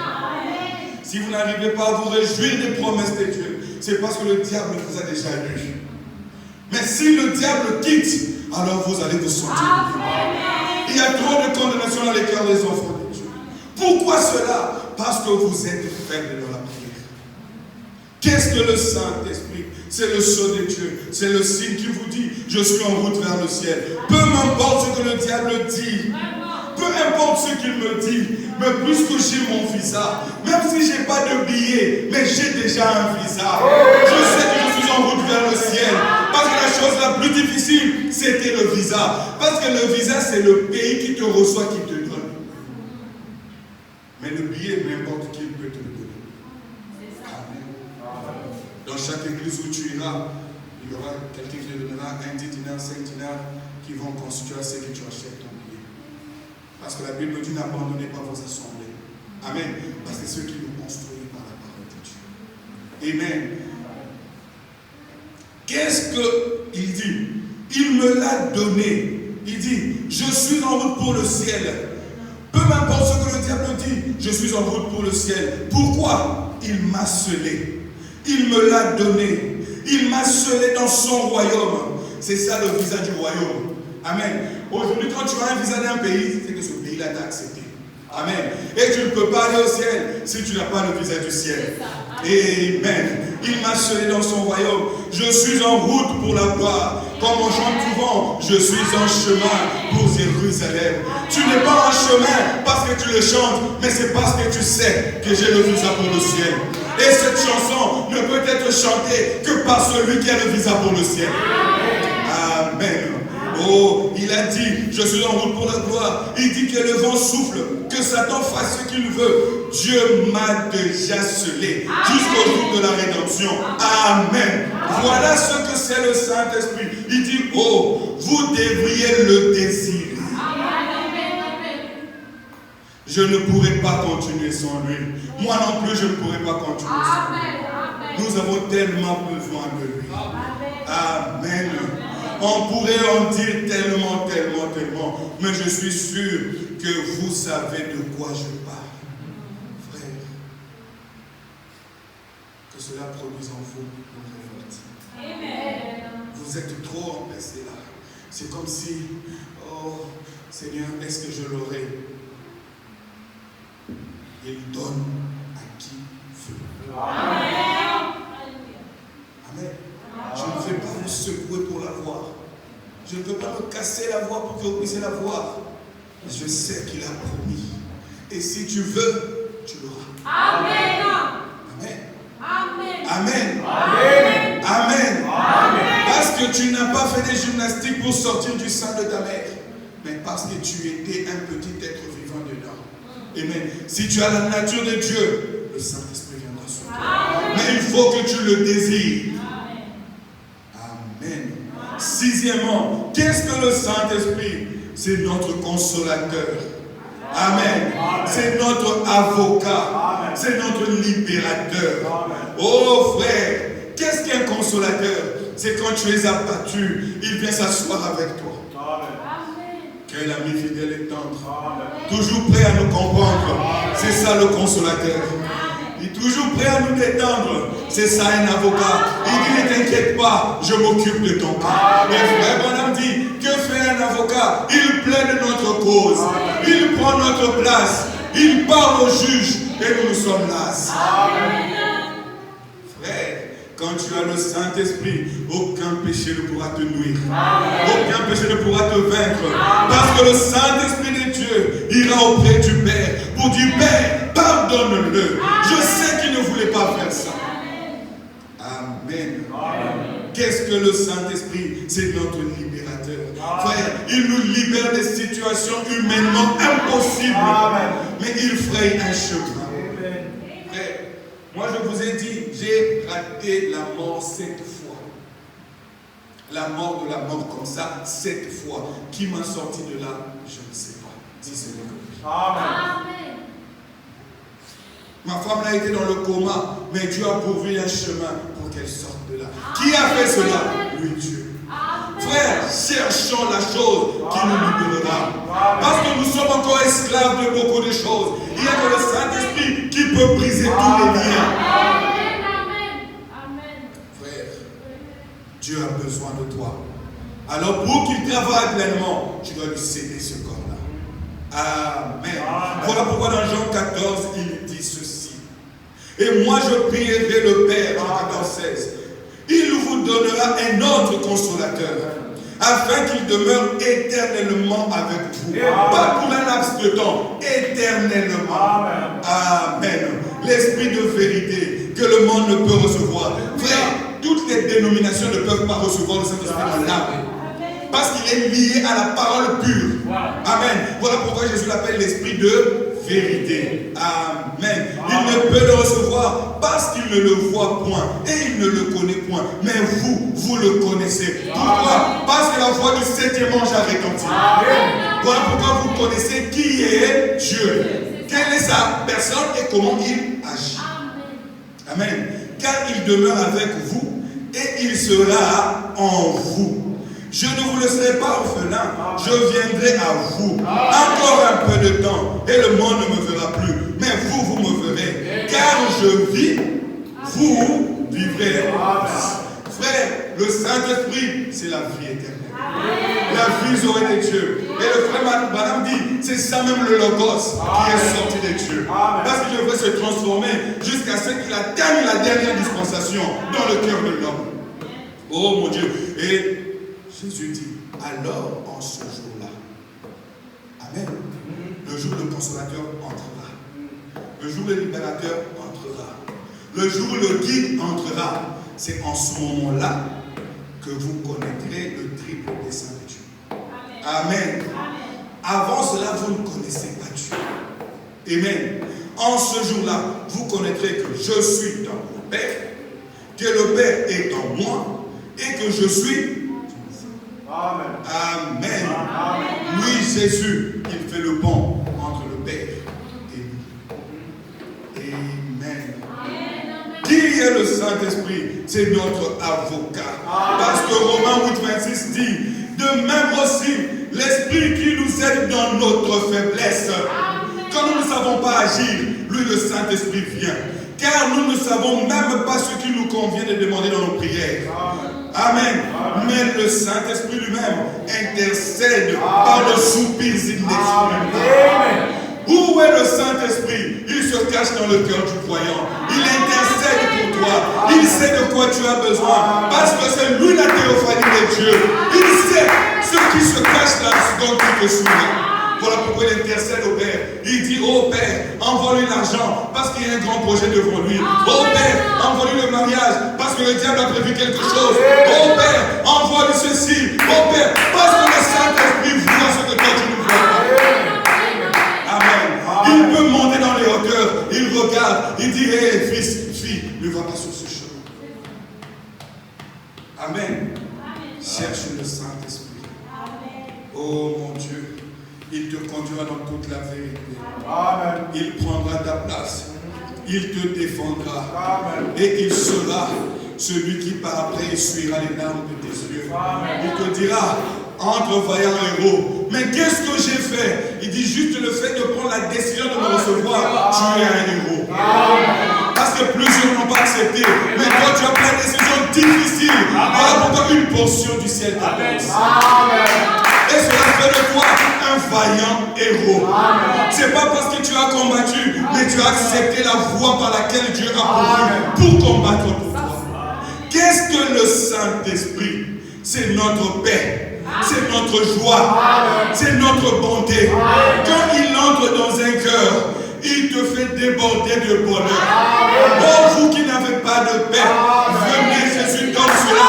Si vous n'arrivez pas à vous réjouir des promesses de Dieu, c'est parce que le diable vous a déjà lu. Mais si le diable quitte, alors vous allez vous sentir libre. Il y a trop de condamnation dans les cœurs des enfants de Dieu. Pourquoi cela? Parce que vous êtes faibles dans la prière. Qu'est-ce que le Saint-Esprit? C'est le sceau de Dieu. C'est le signe qui vous dit, je suis en route vers le ciel. Peu m'importe ce que le diable dit. Peu importe ce qu'il me dit. Mais puisque j'ai mon visa, même si je n'ai pas de billet, mais j'ai déjà un visa. Je sais que je suis en route vers le ciel. Parce que la chose la plus difficile, c'était le visa. Parce que le visa, c'est le pays qui te reçoit, qui te donne. Mais le billet, n'importe qui peut te le donner. Amen. Dans chaque église où tu iras, il y aura quelqu'un qui te donnera 1 dinar, 5 dinars qui vont constituer à ce que tu achètes ton billet. Parce que la Bible dit, n'abandonnez pas vos assemblées. Amen. Parce que c'est ceux qui nous construisent par la parole de Dieu. Amen. Qu'est-ce qu'il dit? Il me l'a donné. Il dit, je suis en route pour le ciel. Peu m'importe ce que le diable dit, je suis en route pour le ciel. Pourquoi? Il m'a scellé. Il me l'a donné. Il m'a scellé dans son royaume. C'est ça le visa du royaume. Amen. Aujourd'hui, quand tu as un visa d'un pays, c'est que ce pays-là t'a accepté. Amen. Et tu ne peux pas aller au ciel si tu n'as pas le visa du ciel. Amen. Il m'a scellé dans son royaume. Je suis en route pour la gloire. Comme on chante souvent, je suis en chemin pour Jérusalem. Tu n'es pas en chemin parce que tu le chantes, mais c'est parce que tu sais que j'ai le visa pour le ciel. Et cette chanson ne peut être chantée que par celui qui a le visa pour le ciel. Amen. Oh, il a dit, je suis en route pour la gloire. Il dit que le vent souffle, que Satan fasse ce qu'il veut. Dieu m'a déjà scellé jusqu'au jour de la rédemption. Amen. Voilà ce que c'est le Saint-Esprit. Il dit, oh, vous devriez le désirer. Je ne pourrai pas continuer sans lui. Moi non plus, je ne pourrai pas continuer sans lui. Nous avons tellement besoin de lui. Amen. On pourrait en dire tellement, mais je suis sûr que vous savez de quoi je parle. Frère, que cela produise en vous une révolte. Amen. Vous êtes trop empêchés là. C'est comme si, oh Seigneur, est-ce que je l'aurai? Il donne à qui veut. Amen. Amen. Je ne vais pas vous secouer pour la voir. Je ne peux pas me casser la voix pour que vous puissiez la voir. Mais je sais qu'il a promis. Et si tu veux, tu l'auras. Amen. Amen. Amen. Amen. Amen. Amen. Parce que tu n'as pas fait des gymnastiques pour sortir du sein de ta mère, mais parce que tu étais un petit être vivant dedans. Amen. Si tu as la nature de Dieu, le Saint-Esprit viendra sur toi. Mais il faut que tu le désires. Amen. Sixièmement, qu'est-ce que le Saint-Esprit? C'est notre consolateur. Amen. C'est notre avocat. C'est notre libérateur. Oh frère, qu'est-ce qu'un consolateur? C'est quand tu es abattu, il vient s'asseoir avec toi. Quel ami fidèle et tendre. Toujours prêt à nous comprendre. C'est ça le consolateur. Il est toujours prêt à nous détendre. C'est ça un avocat. Il dit, ne t'inquiète pas, je m'occupe de ton cas. Et frère Branham dit, que fait un avocat? Il plaide notre cause. Il prend notre place. Il parle au juge. Et nous sommes là. Frère, quand tu as le Saint-Esprit, aucun péché ne pourra te nuire. Aucun péché ne pourra te vaincre. Parce que le Saint-Esprit de Dieu ira auprès du Père pour dire, Père, pardonne-le. Je sais qu'il ne voulait pas faire ça. Amen. Qu'est-ce que le Saint-Esprit? C'est notre libérateur. Frère, il nous libère des situations humainement impossibles. Mais il fraye un chemin. Frère, moi je vous ai dit, j'ai raté la mort 7 fois. La mort de la mort comme ça, 7 fois. Qui m'a sorti de là? Je ne sais pas. Si ce n'est que lui. Amen. Ma femme a été dans le coma, mais Dieu a pourvu un chemin pour qu'elle sorte de là. Qui a fait cela? Lui, Dieu. Frère, cherchons la chose qui nous libérera. Parce que nous sommes encore esclaves de beaucoup de choses. Il n'y a que le Saint-Esprit qui peut briser tous les liens. Frère, Dieu a besoin de toi. Alors pour qu'il travaille pleinement, tu dois lui céder ce corps-là. Amen. Voilà pourquoi dans Jean 14, il dit ceci. Et moi je prierai le Père, Jean 14, 16. Il vous donnera un autre consolateur, afin qu'il demeure éternellement avec vous. Pas pour un laps de temps, éternellement. Amen. L'esprit de vérité que le monde ne peut recevoir. Frère, toutes les dénominations ne peuvent pas recevoir le Saint-Esprit dans l'âme. Parce qu'il est lié à la parole pure. Amen. Voilà pourquoi Jésus l'appelle l'esprit de vérité. Amen. Il ne peut le recevoir parce qu'il ne le voit point et il ne le connaît point. Mais vous le connaissez. Pourquoi? Parce que la voix du 7e ange a retenti. Voilà pourquoi vous connaissez qui est Dieu. Quelle est sa personne et comment il agit. Amen. Car il demeure avec vous et il sera en vous. Je ne vous laisserai pas orphelin, je viendrai à vous. Encore un peu de temps, et le monde ne me verra plus. Mais vous, vous me verrez. Car je vis, vous vivrez. Frère, le Saint-Esprit, c'est la vie éternelle. La vie aurait des dieux. Et le frère Madame dit, c'est ça même le Logos qui est sorti des dieux. Parce qu'il devrait se transformer jusqu'à ce qu'il atteigne la dernière dispensation dans le cœur de l'homme. Oh mon Dieu. Et Jésus dit, alors en ce jour-là, amen, le jour où le consolateur entrera, le jour où le libérateur entrera, le jour où le guide entrera, c'est en ce moment-là que vous connaîtrez le triple dessein de Dieu. Amen. Avant cela, vous ne connaissez pas Dieu. Amen. En ce jour-là, vous connaîtrez que je suis dans le Père, que le Père est en moi, et que je suis. Amen. Amen. Amen. Oui, Jésus, il fait le pont entre le Père et nous. Amen. Qui est le Saint-Esprit? C'est notre avocat. Parce que Romains 8,26 dit, de même aussi, l'Esprit qui nous aide dans notre faiblesse. Quand nous ne savons pas agir, lui, le Saint-Esprit vient. Car nous ne savons même pas ce qu'il nous convient de demander dans nos prières. Amen. Mais le Saint-Esprit lui-même intercède par le soupir inexprimable. Où est le Saint-Esprit? Il se cache dans le cœur du croyant. Il intercède pour toi. Il sait de quoi tu as besoin. Parce que c'est lui la théophanie de Dieu. Il sait ce qui se cache dans la seconde qui te soumet. Voilà pourquoi il intercède au Père. Il dit, oh Père, envoie-lui l'argent parce qu'il y a un grand projet devant lui. Oh Père, envoie-lui le mariage parce que le diable a prévu quelque chose. Oh Père, envoie-lui ceci. Oh Père, parce que le Saint-Esprit voit ce que toi tu ne vois pas. Amen. Il peut monter dans les hauteurs. Il regarde. Il dit, hé fils, fille, ne va pas sur ce chemin. Amen. Cherche le Saint-Esprit. Oh mon Dieu. Il te conduira dans toute la vérité. Amen. Il prendra ta place. Il te défendra. Amen. Et il sera celui qui par après essuiera les larmes de tes yeux. Amen. Il te dira, entre vaillants héros. Mais qu'est-ce que j'ai fait? Il dit juste le fait de prendre la décision de me recevoir. Tu es un héros. Amen. Parce que plusieurs n'ont pas accepté. Mais toi tu as pris la décision difficile. Voilà pourquoi une portion du ciel t'annonce. Et cela fait de toi un vaillant héros. C'est pas parce que tu as combattu, mais tu as accepté la voie par laquelle Dieu a pourvu pour combattre pour toi. Qu'est-ce que le Saint-Esprit? C'est notre paix, c'est notre joie, c'est notre bonté. Quand il entre dans un cœur, il te fait déborder de bonheur. Oh, vous qui n'avez pas de paix, venez, Jésus donne cela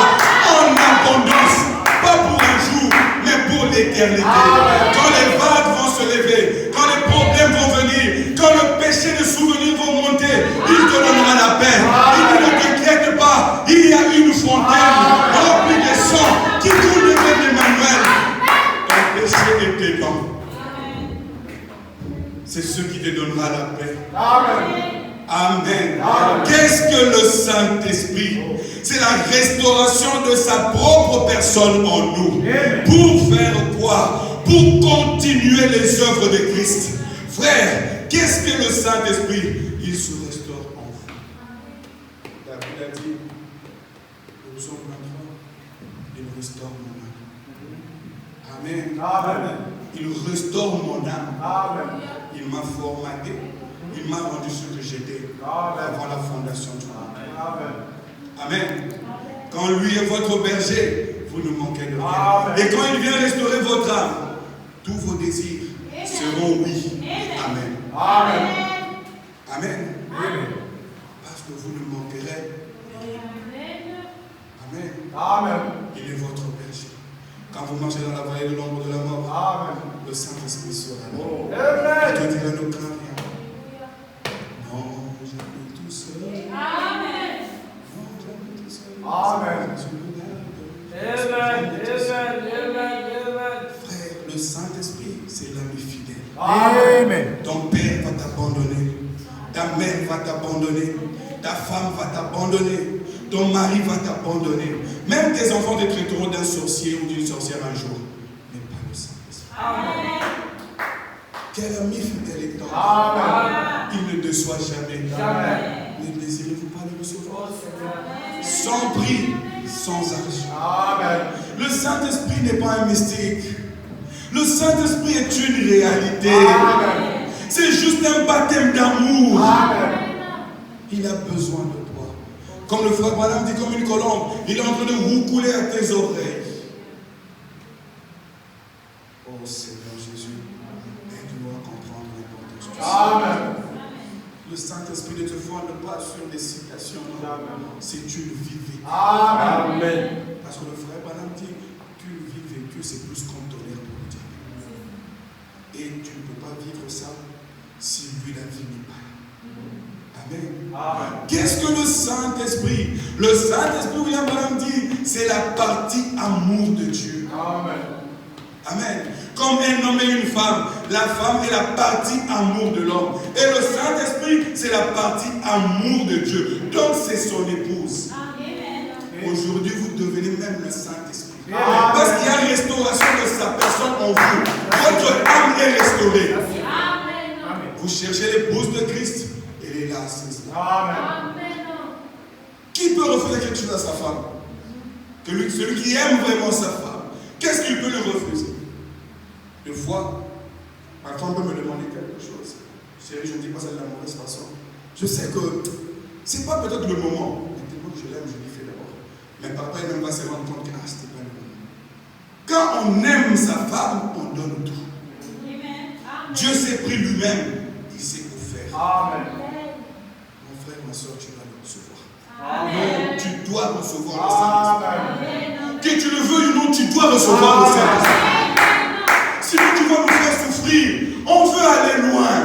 en abondance. Pas pour un jour, mais pour l'éternité. Quand les vagues vont se lever, quand les problèmes vont venir, quand le péché de souvenirs vont monter, il te donnera la paix. Il dit, ne t'inquiète pas, il y a une fontaine remplie de sang qui coule de d'Emmanuel. Ton péché est dedans. C'est ce qui te donnera la paix. Amen. Amen. Qu'est-ce que le Saint-Esprit? C'est la restauration de sa propre personne en nous. Pour faire quoi? Pour continuer les œuvres de Christ. Frère, qu'est-ce que le Saint-Esprit? Il se restaure en vous. David a dit, au psaume 23, il restaure mon âme. Amen. Amen. Il restaure mon âme. Amen. Il m'a formaté. Il m'a rendu ce que j'étais avant la fondation du monde. Amen. Amen. Quand lui est votre berger, vous ne manquez de rien. Et quand il vient restaurer votre âme, tous vos désirs seront oui. Amen. Amen. Amen. Amen. Parce que vous ne manquerez rien. Amen. Amen. Il est votre berger. Quand vous marchez dans la vallée de l'ombre de la mort, amen, le Saint-Esprit sera là. Il te dira ne crains rien. Non, je suis tout seul. Amen. Non, je suis tout seul. Amen. Amen. Frère, le Saint-Esprit, c'est l'ami fidèle. Amen. Ton père va t'abandonner. Ta mère va t'abandonner. Ta femme va t'abandonner. ton mari va t'abandonner. Même tes enfants te traiteront d'un sorcier ou d'une sorcière un jour. Mais pas le Saint-Esprit. Quel ami fidèle est ton il ne déçoit jamais. Ne désirez-vous pas le recevoir? Sans prix, sans argent. Le Saint-Esprit n'est pas un mystique. Le Saint-Esprit est une réalité. C'est juste un baptême d'amour. Il a besoin de toi. Comme le frère Branham dit, comme une colombe, il est en train de roucouler à tes oreilles. Oh Seigneur Jésus, aide-nous à comprendre l'importance du Seigneur. Le Saint-Esprit ne te fonde pas sur des citations. C'est une vie vécue. Amen. Parce que le frère Branham dit qu'une vie vécue, c'est plus qu'on tolère pour le diable. Et tu ne peux pas vivre ça si lui la vie n'est pas là. Amen. Qu'est-ce que le Saint-Esprit? Le Saint-Esprit, William Branham dit, c'est la partie amour de Dieu. Amen. Comme un homme et une femme, la femme est la partie amour de l'homme. Et le Saint-Esprit, c'est la partie amour de Dieu. Donc c'est son épouse. Aujourd'hui, vous devenez même le Saint-Esprit. Parce qu'il y a restauration de sa personne en vous. Votre âme est restaurée. Vous cherchez l'épouse de Christ. Elle est là, assise là. Qui peut refuser quelque chose à sa femme? Celui qui aime vraiment sa femme. Qu'est-ce qu'il peut lui refuser? Une fois, ma femme peut me demander quelque chose. Chérie, je ne dis pas ça de la mauvaise façon. Je sais que ce n'est pas peut-être le moment. Mais tellement que je l'aime, je lui fais d'abord. Mais papa, il même va se rendre compte que ce n'était pas le moment. Quand on aime sa femme, on donne tout. Dieu s'est pris lui-même. Il s'est offert. Mon frère, ma soeur, tu vas le recevoir. Tu dois recevoir le Saint-Esprit. Que tu le veuilles ou non, tu dois recevoir le Saint-Esprit. Sinon, tu vas nous faire souffrir. On veut aller loin.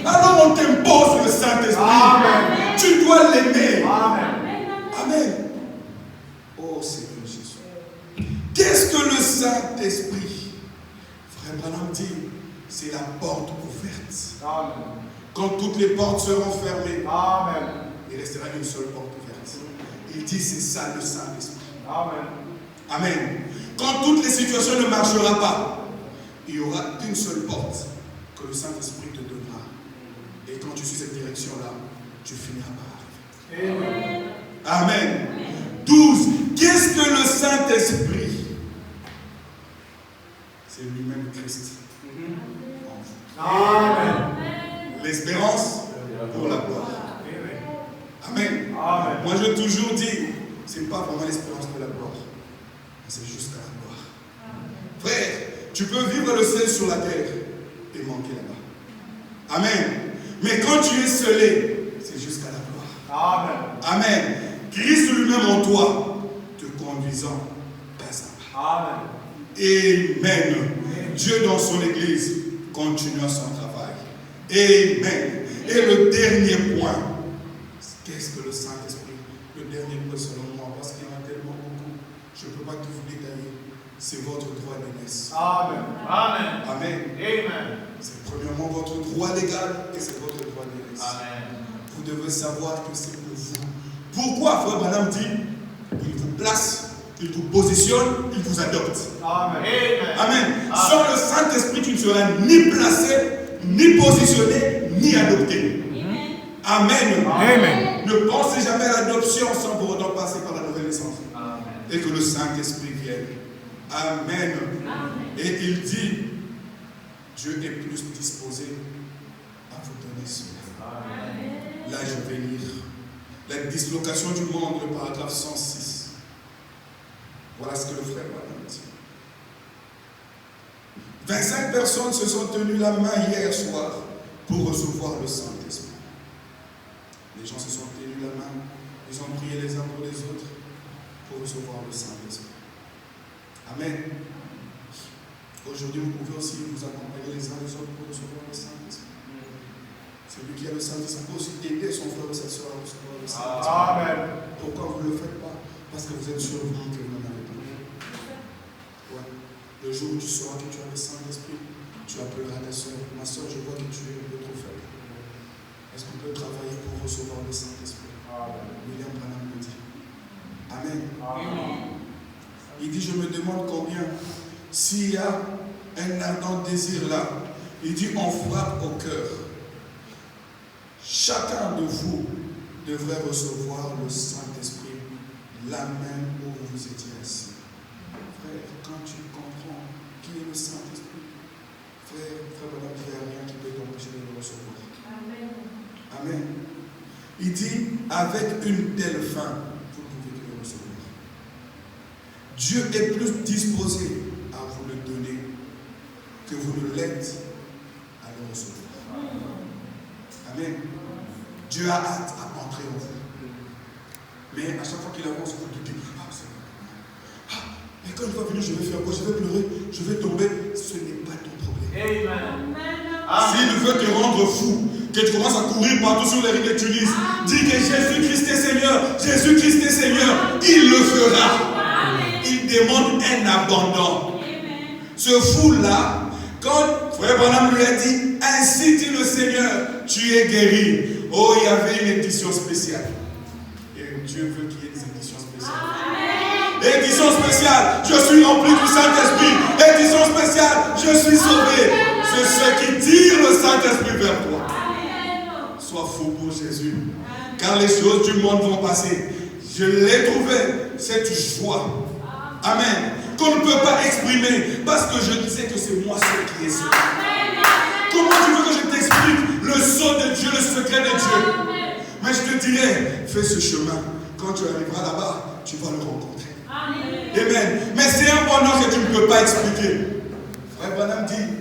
Alors, on t'impose le Saint-Esprit. Tu dois l'aimer. Amen. Oh Seigneur Jésus. Qu'est-ce que le Saint-Esprit? Frère Branham dit, c'est la porte ouverte. Quand toutes les portes seront fermées, il restera une seule porte ouverte. Il dit, c'est ça le Saint-Esprit. Amen. Quand toutes les situations ne marcheront pas, il y aura une seule porte que le Saint-Esprit te donnera. Et quand tu suis cette direction-là, tu finiras par arriver. Amen. 12. Qu'est-ce que le Saint-Esprit? C'est lui-même Christ. Amen. L'espérance pour la gloire. Amen. Moi, je toujours dis, ce n'est pas vraiment l'espérance pour la gloire. C'est jusqu'à la gloire. Frère, tu peux vivre le ciel sur la terre et manquer là-bas. Amen. Mais quand tu es scellé, c'est jusqu'à la gloire. Amen. Christ lui-même en toi, te conduisant pas à pas. Amen. Dieu dans son église continue son travail. Amen. Et le dernier point, qu'est-ce que le Saint-Esprit? Le dernier point selon moi, parce qu'il y en a tellement beaucoup, je ne peux pas tout vous détailler. C'est votre droit d'aînesse. Amen. C'est premièrement votre droit légal et c'est votre droit d'aînesse. Vous devez savoir que c'est pour vous. Pourquoi frère Branham dit, il vous place, il vous positionne, il vous adopte. Amen. Sans le Saint-Esprit, tu ne seras ni placé, ni positionné, ni adopté. Amen. Ne pensez jamais à l'adoption sans pour autant passer par la nouvelle naissance. Et que le Saint-Esprit vienne. Amen. Et il dit, Dieu est plus disposé à vous donner cela. Là, je vais lire la dislocation du monde, le paragraphe 106. Voilà ce que le frère Branham dit. 25 personnes se sont tenues la main hier soir pour recevoir le Saint-Esprit. Les gens se sont tenus la main, ils ont prié les uns pour les autres pour recevoir le Saint-Esprit. Amen. Aujourd'hui, vous pouvez aussi vous accompagner les uns les autres pour recevoir le Saint-Esprit. Celui qui a le Saint-Esprit peut aussi aider son frère ou sa soeur à recevoir le Saint-Esprit. Amen. Pourquoi vous ne le faites pas? Parce que vous êtes surpris que vous n'en avez pas. Ouais. Le jour où tu sauras que tu as le Saint-Esprit, tu appelleras ta soeur. Ma soeur, je vois que tu es un peu trop faible. Est-ce qu'on peut travailler pour recevoir le Saint-Esprit? William Branham me dit. Il dit, je me demande combien, s'il y a un ardent désir là, il dit, on frappe au cœur. Chacun de vous devrait recevoir le Saint-Esprit là même où vous étiez assis. Frère, quand tu comprends qui est le Saint-Esprit, frère, voilà, il n'y a rien qui peut t'empêcher de le recevoir. Amen. Amen. Il dit, avec une telle fin, vous pouvez le recevoir. Dieu est plus disposé à vous le donner que vous ne l'êtes à le recevoir. Amen. Dieu a hâte à entrer en vous. Mais à chaque fois qu'il avance, vous doutez. Et quand il va venir, je vais faire quoi? Je vais pleurer, je vais tomber. Ce n'est pas ton problème. Amen. S'il veut te rendre fou, que tu commences à courir partout sur les rives de Tunis, dis que Jésus-Christ est Seigneur, Jésus-Christ est Seigneur, il le fera. Amen. Il demande un abandon. Amen. Ce fou-là, quand Frère Branham lui a dit, ainsi dit le Seigneur, tu es guéri. Oh, il y avait une édition spéciale. Et Dieu veut qu'il y ait des éditions spéciales. Amen. Édition spéciale, je suis rempli du Saint-Esprit. Édition spéciale, je suis sauvé. C'est ce qui tire le Saint-Esprit vers toi. Amen. Sois fou pour Jésus. Car les choses du monde vont passer. Je l'ai trouvé, cette joie. Amen. Qu'on ne peut pas exprimer parce que je disais que c'est moi seul qui est sauvé. Comment tu veux que je t'explique le sceau de Dieu, le secret de Dieu? Amen. Mais je te dirais, fais ce chemin. Quand tu arriveras là-bas, tu vas le rencontrer. Amen. Amen. Mais c'est un bonheur que tu ne peux pas expliquer. Frère Branham dit,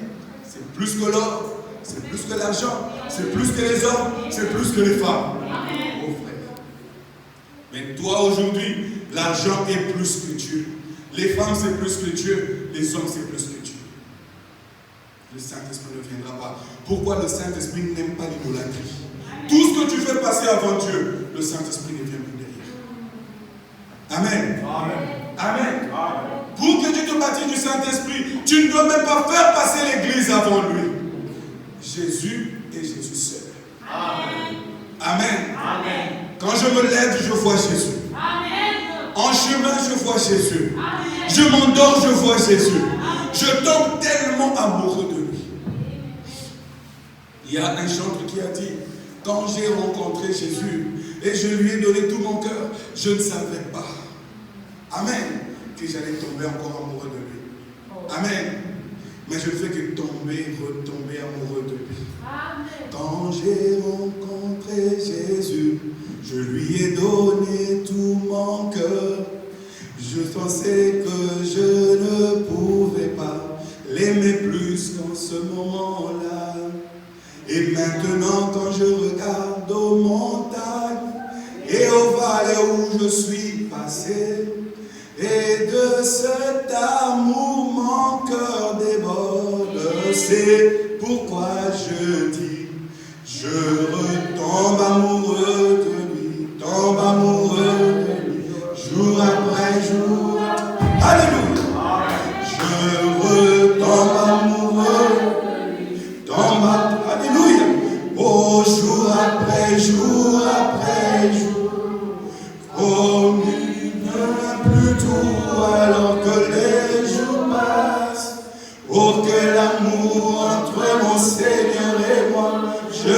c'est plus que l'or, c'est plus que l'argent, c'est plus que les hommes, c'est plus que les femmes. Amen. Oh frère. Mais toi aujourd'hui, l'argent est plus que Dieu. Les femmes c'est plus que Dieu, les hommes c'est plus que Dieu. Le Saint-Esprit ne viendra pas. Pourquoi le Saint-Esprit n'aime pas l'idolâtrie? Tout ce que tu fais passer avant Dieu, le Saint-Esprit ne vient plus derrière. Amen. Amen. Amen. Amen. Pour que tu te baptises du Saint-Esprit, tu ne dois même pas faire passer l'Église avant lui. Jésus et Jésus seul. Amen. Amen. Amen. Quand je me lève, je vois Jésus. Amen. En chemin, je vois Jésus. Amen. Je m'endors, je vois Jésus. Amen. Je tombe tellement amoureux de lui. Il y a un chanteur qui a dit, quand j'ai rencontré Jésus et je lui ai donné tout mon cœur, je ne savais pas, amen, que j'allais tomber encore amoureux de lui. Amen. Mais je ne fais que tomber, retomber amoureux de lui. Amen. Quand j'ai rencontré Jésus, je lui ai donné tout mon cœur. Je pensais que je ne pouvais pas l'aimer plus qu'en ce moment-là. Et maintenant, quand je regarde aux montagnes et aux vallées où je suis passé, et de cet amour mon cœur déborde, c'est pourquoi je dis, je retombe amoureux de lui, tombe amoureux de lui, jour après jour. Alléluia. Je retombe amoureux de lui, tombe amoureux. Alléluia. Oh, jour après jour après jour, comme il ne plus tout alors que les jours passent. Oh, que l'amour entre mon Seigneur et moi, je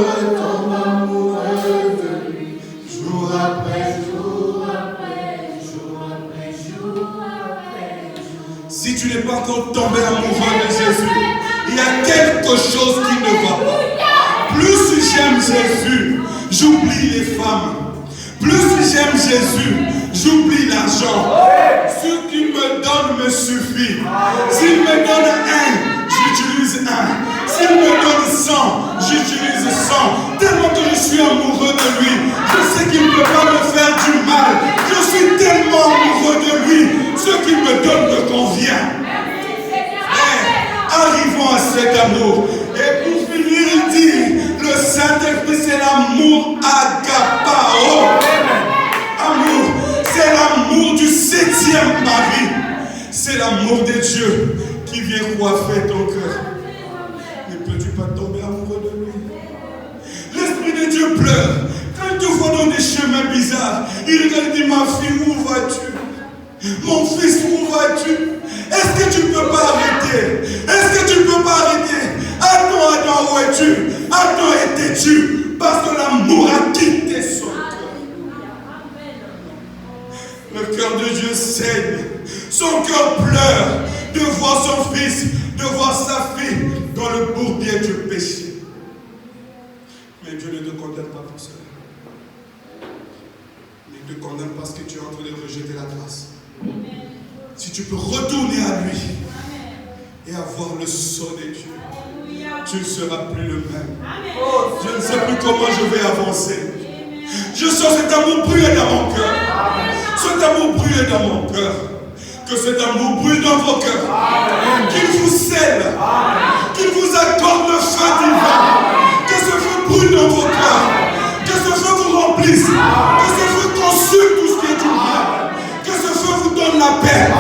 retombe amoureux de lui, jour après jour après jour après jour après jour. Si tu n'es pas encore tombé amoureux de Jésus, il y a quelque chose qui ne va pas. Plus j'aime Jésus, j'oublie les femmes. Plus j'aime Jésus, j'oublie l'argent. Ce qu'il me donne me suffit. S'il me donne un, j'utilise un. S'il me donne 100, j'utilise 100. Tellement que je suis amoureux de lui. Je sais qu'il ne peut pas me faire du mal. Je suis tellement amoureux de lui. Ce qu'il me donne me convient. Arrivons à cet amour. Et pour finir, il dit, le Saint-Esprit, c'est l'amour agapao. Amour, c'est l'amour du 7e mari. C'est l'amour de Dieu qui vient coiffer ton cœur. Ne peux-tu pas tomber amoureux de lui? L'Esprit de Dieu pleure. Quand il te voit dans des chemins bizarres, il regarde et dit, ma fille, où vas-tu? Mon fils, où vas-tu? Est-ce que tu ne peux pas arrêter? Est-ce que tu ne peux pas arrêter? Attends, où es-tu? Attends, étais-tu? Parce que l'amour a quitté son cœur. Le cœur de Dieu saigne. Son cœur pleure de voir son fils, de voir sa fille dans le bourbier du péché. Mais Dieu ne te condamne pas pour cela. Il te condamne parce que tu es en train de rejeter la grâce. Si tu peux retourner à lui et avoir le sceau de Dieu, tu ne seras plus le même. Je ne sais plus comment je vais avancer. Je sens cet amour brûler dans mon cœur. Cet amour brûler dans mon cœur. Que cet amour brûle dans vos cœurs. Qu'il vous scelle. Qu'il vous accorde le feu divin. Que ce feu brûle dans vos cœurs. Que ce feu vous remplisse. Que ce feu consume tout ce qui est du bien. Que ce feu vous donne la paix.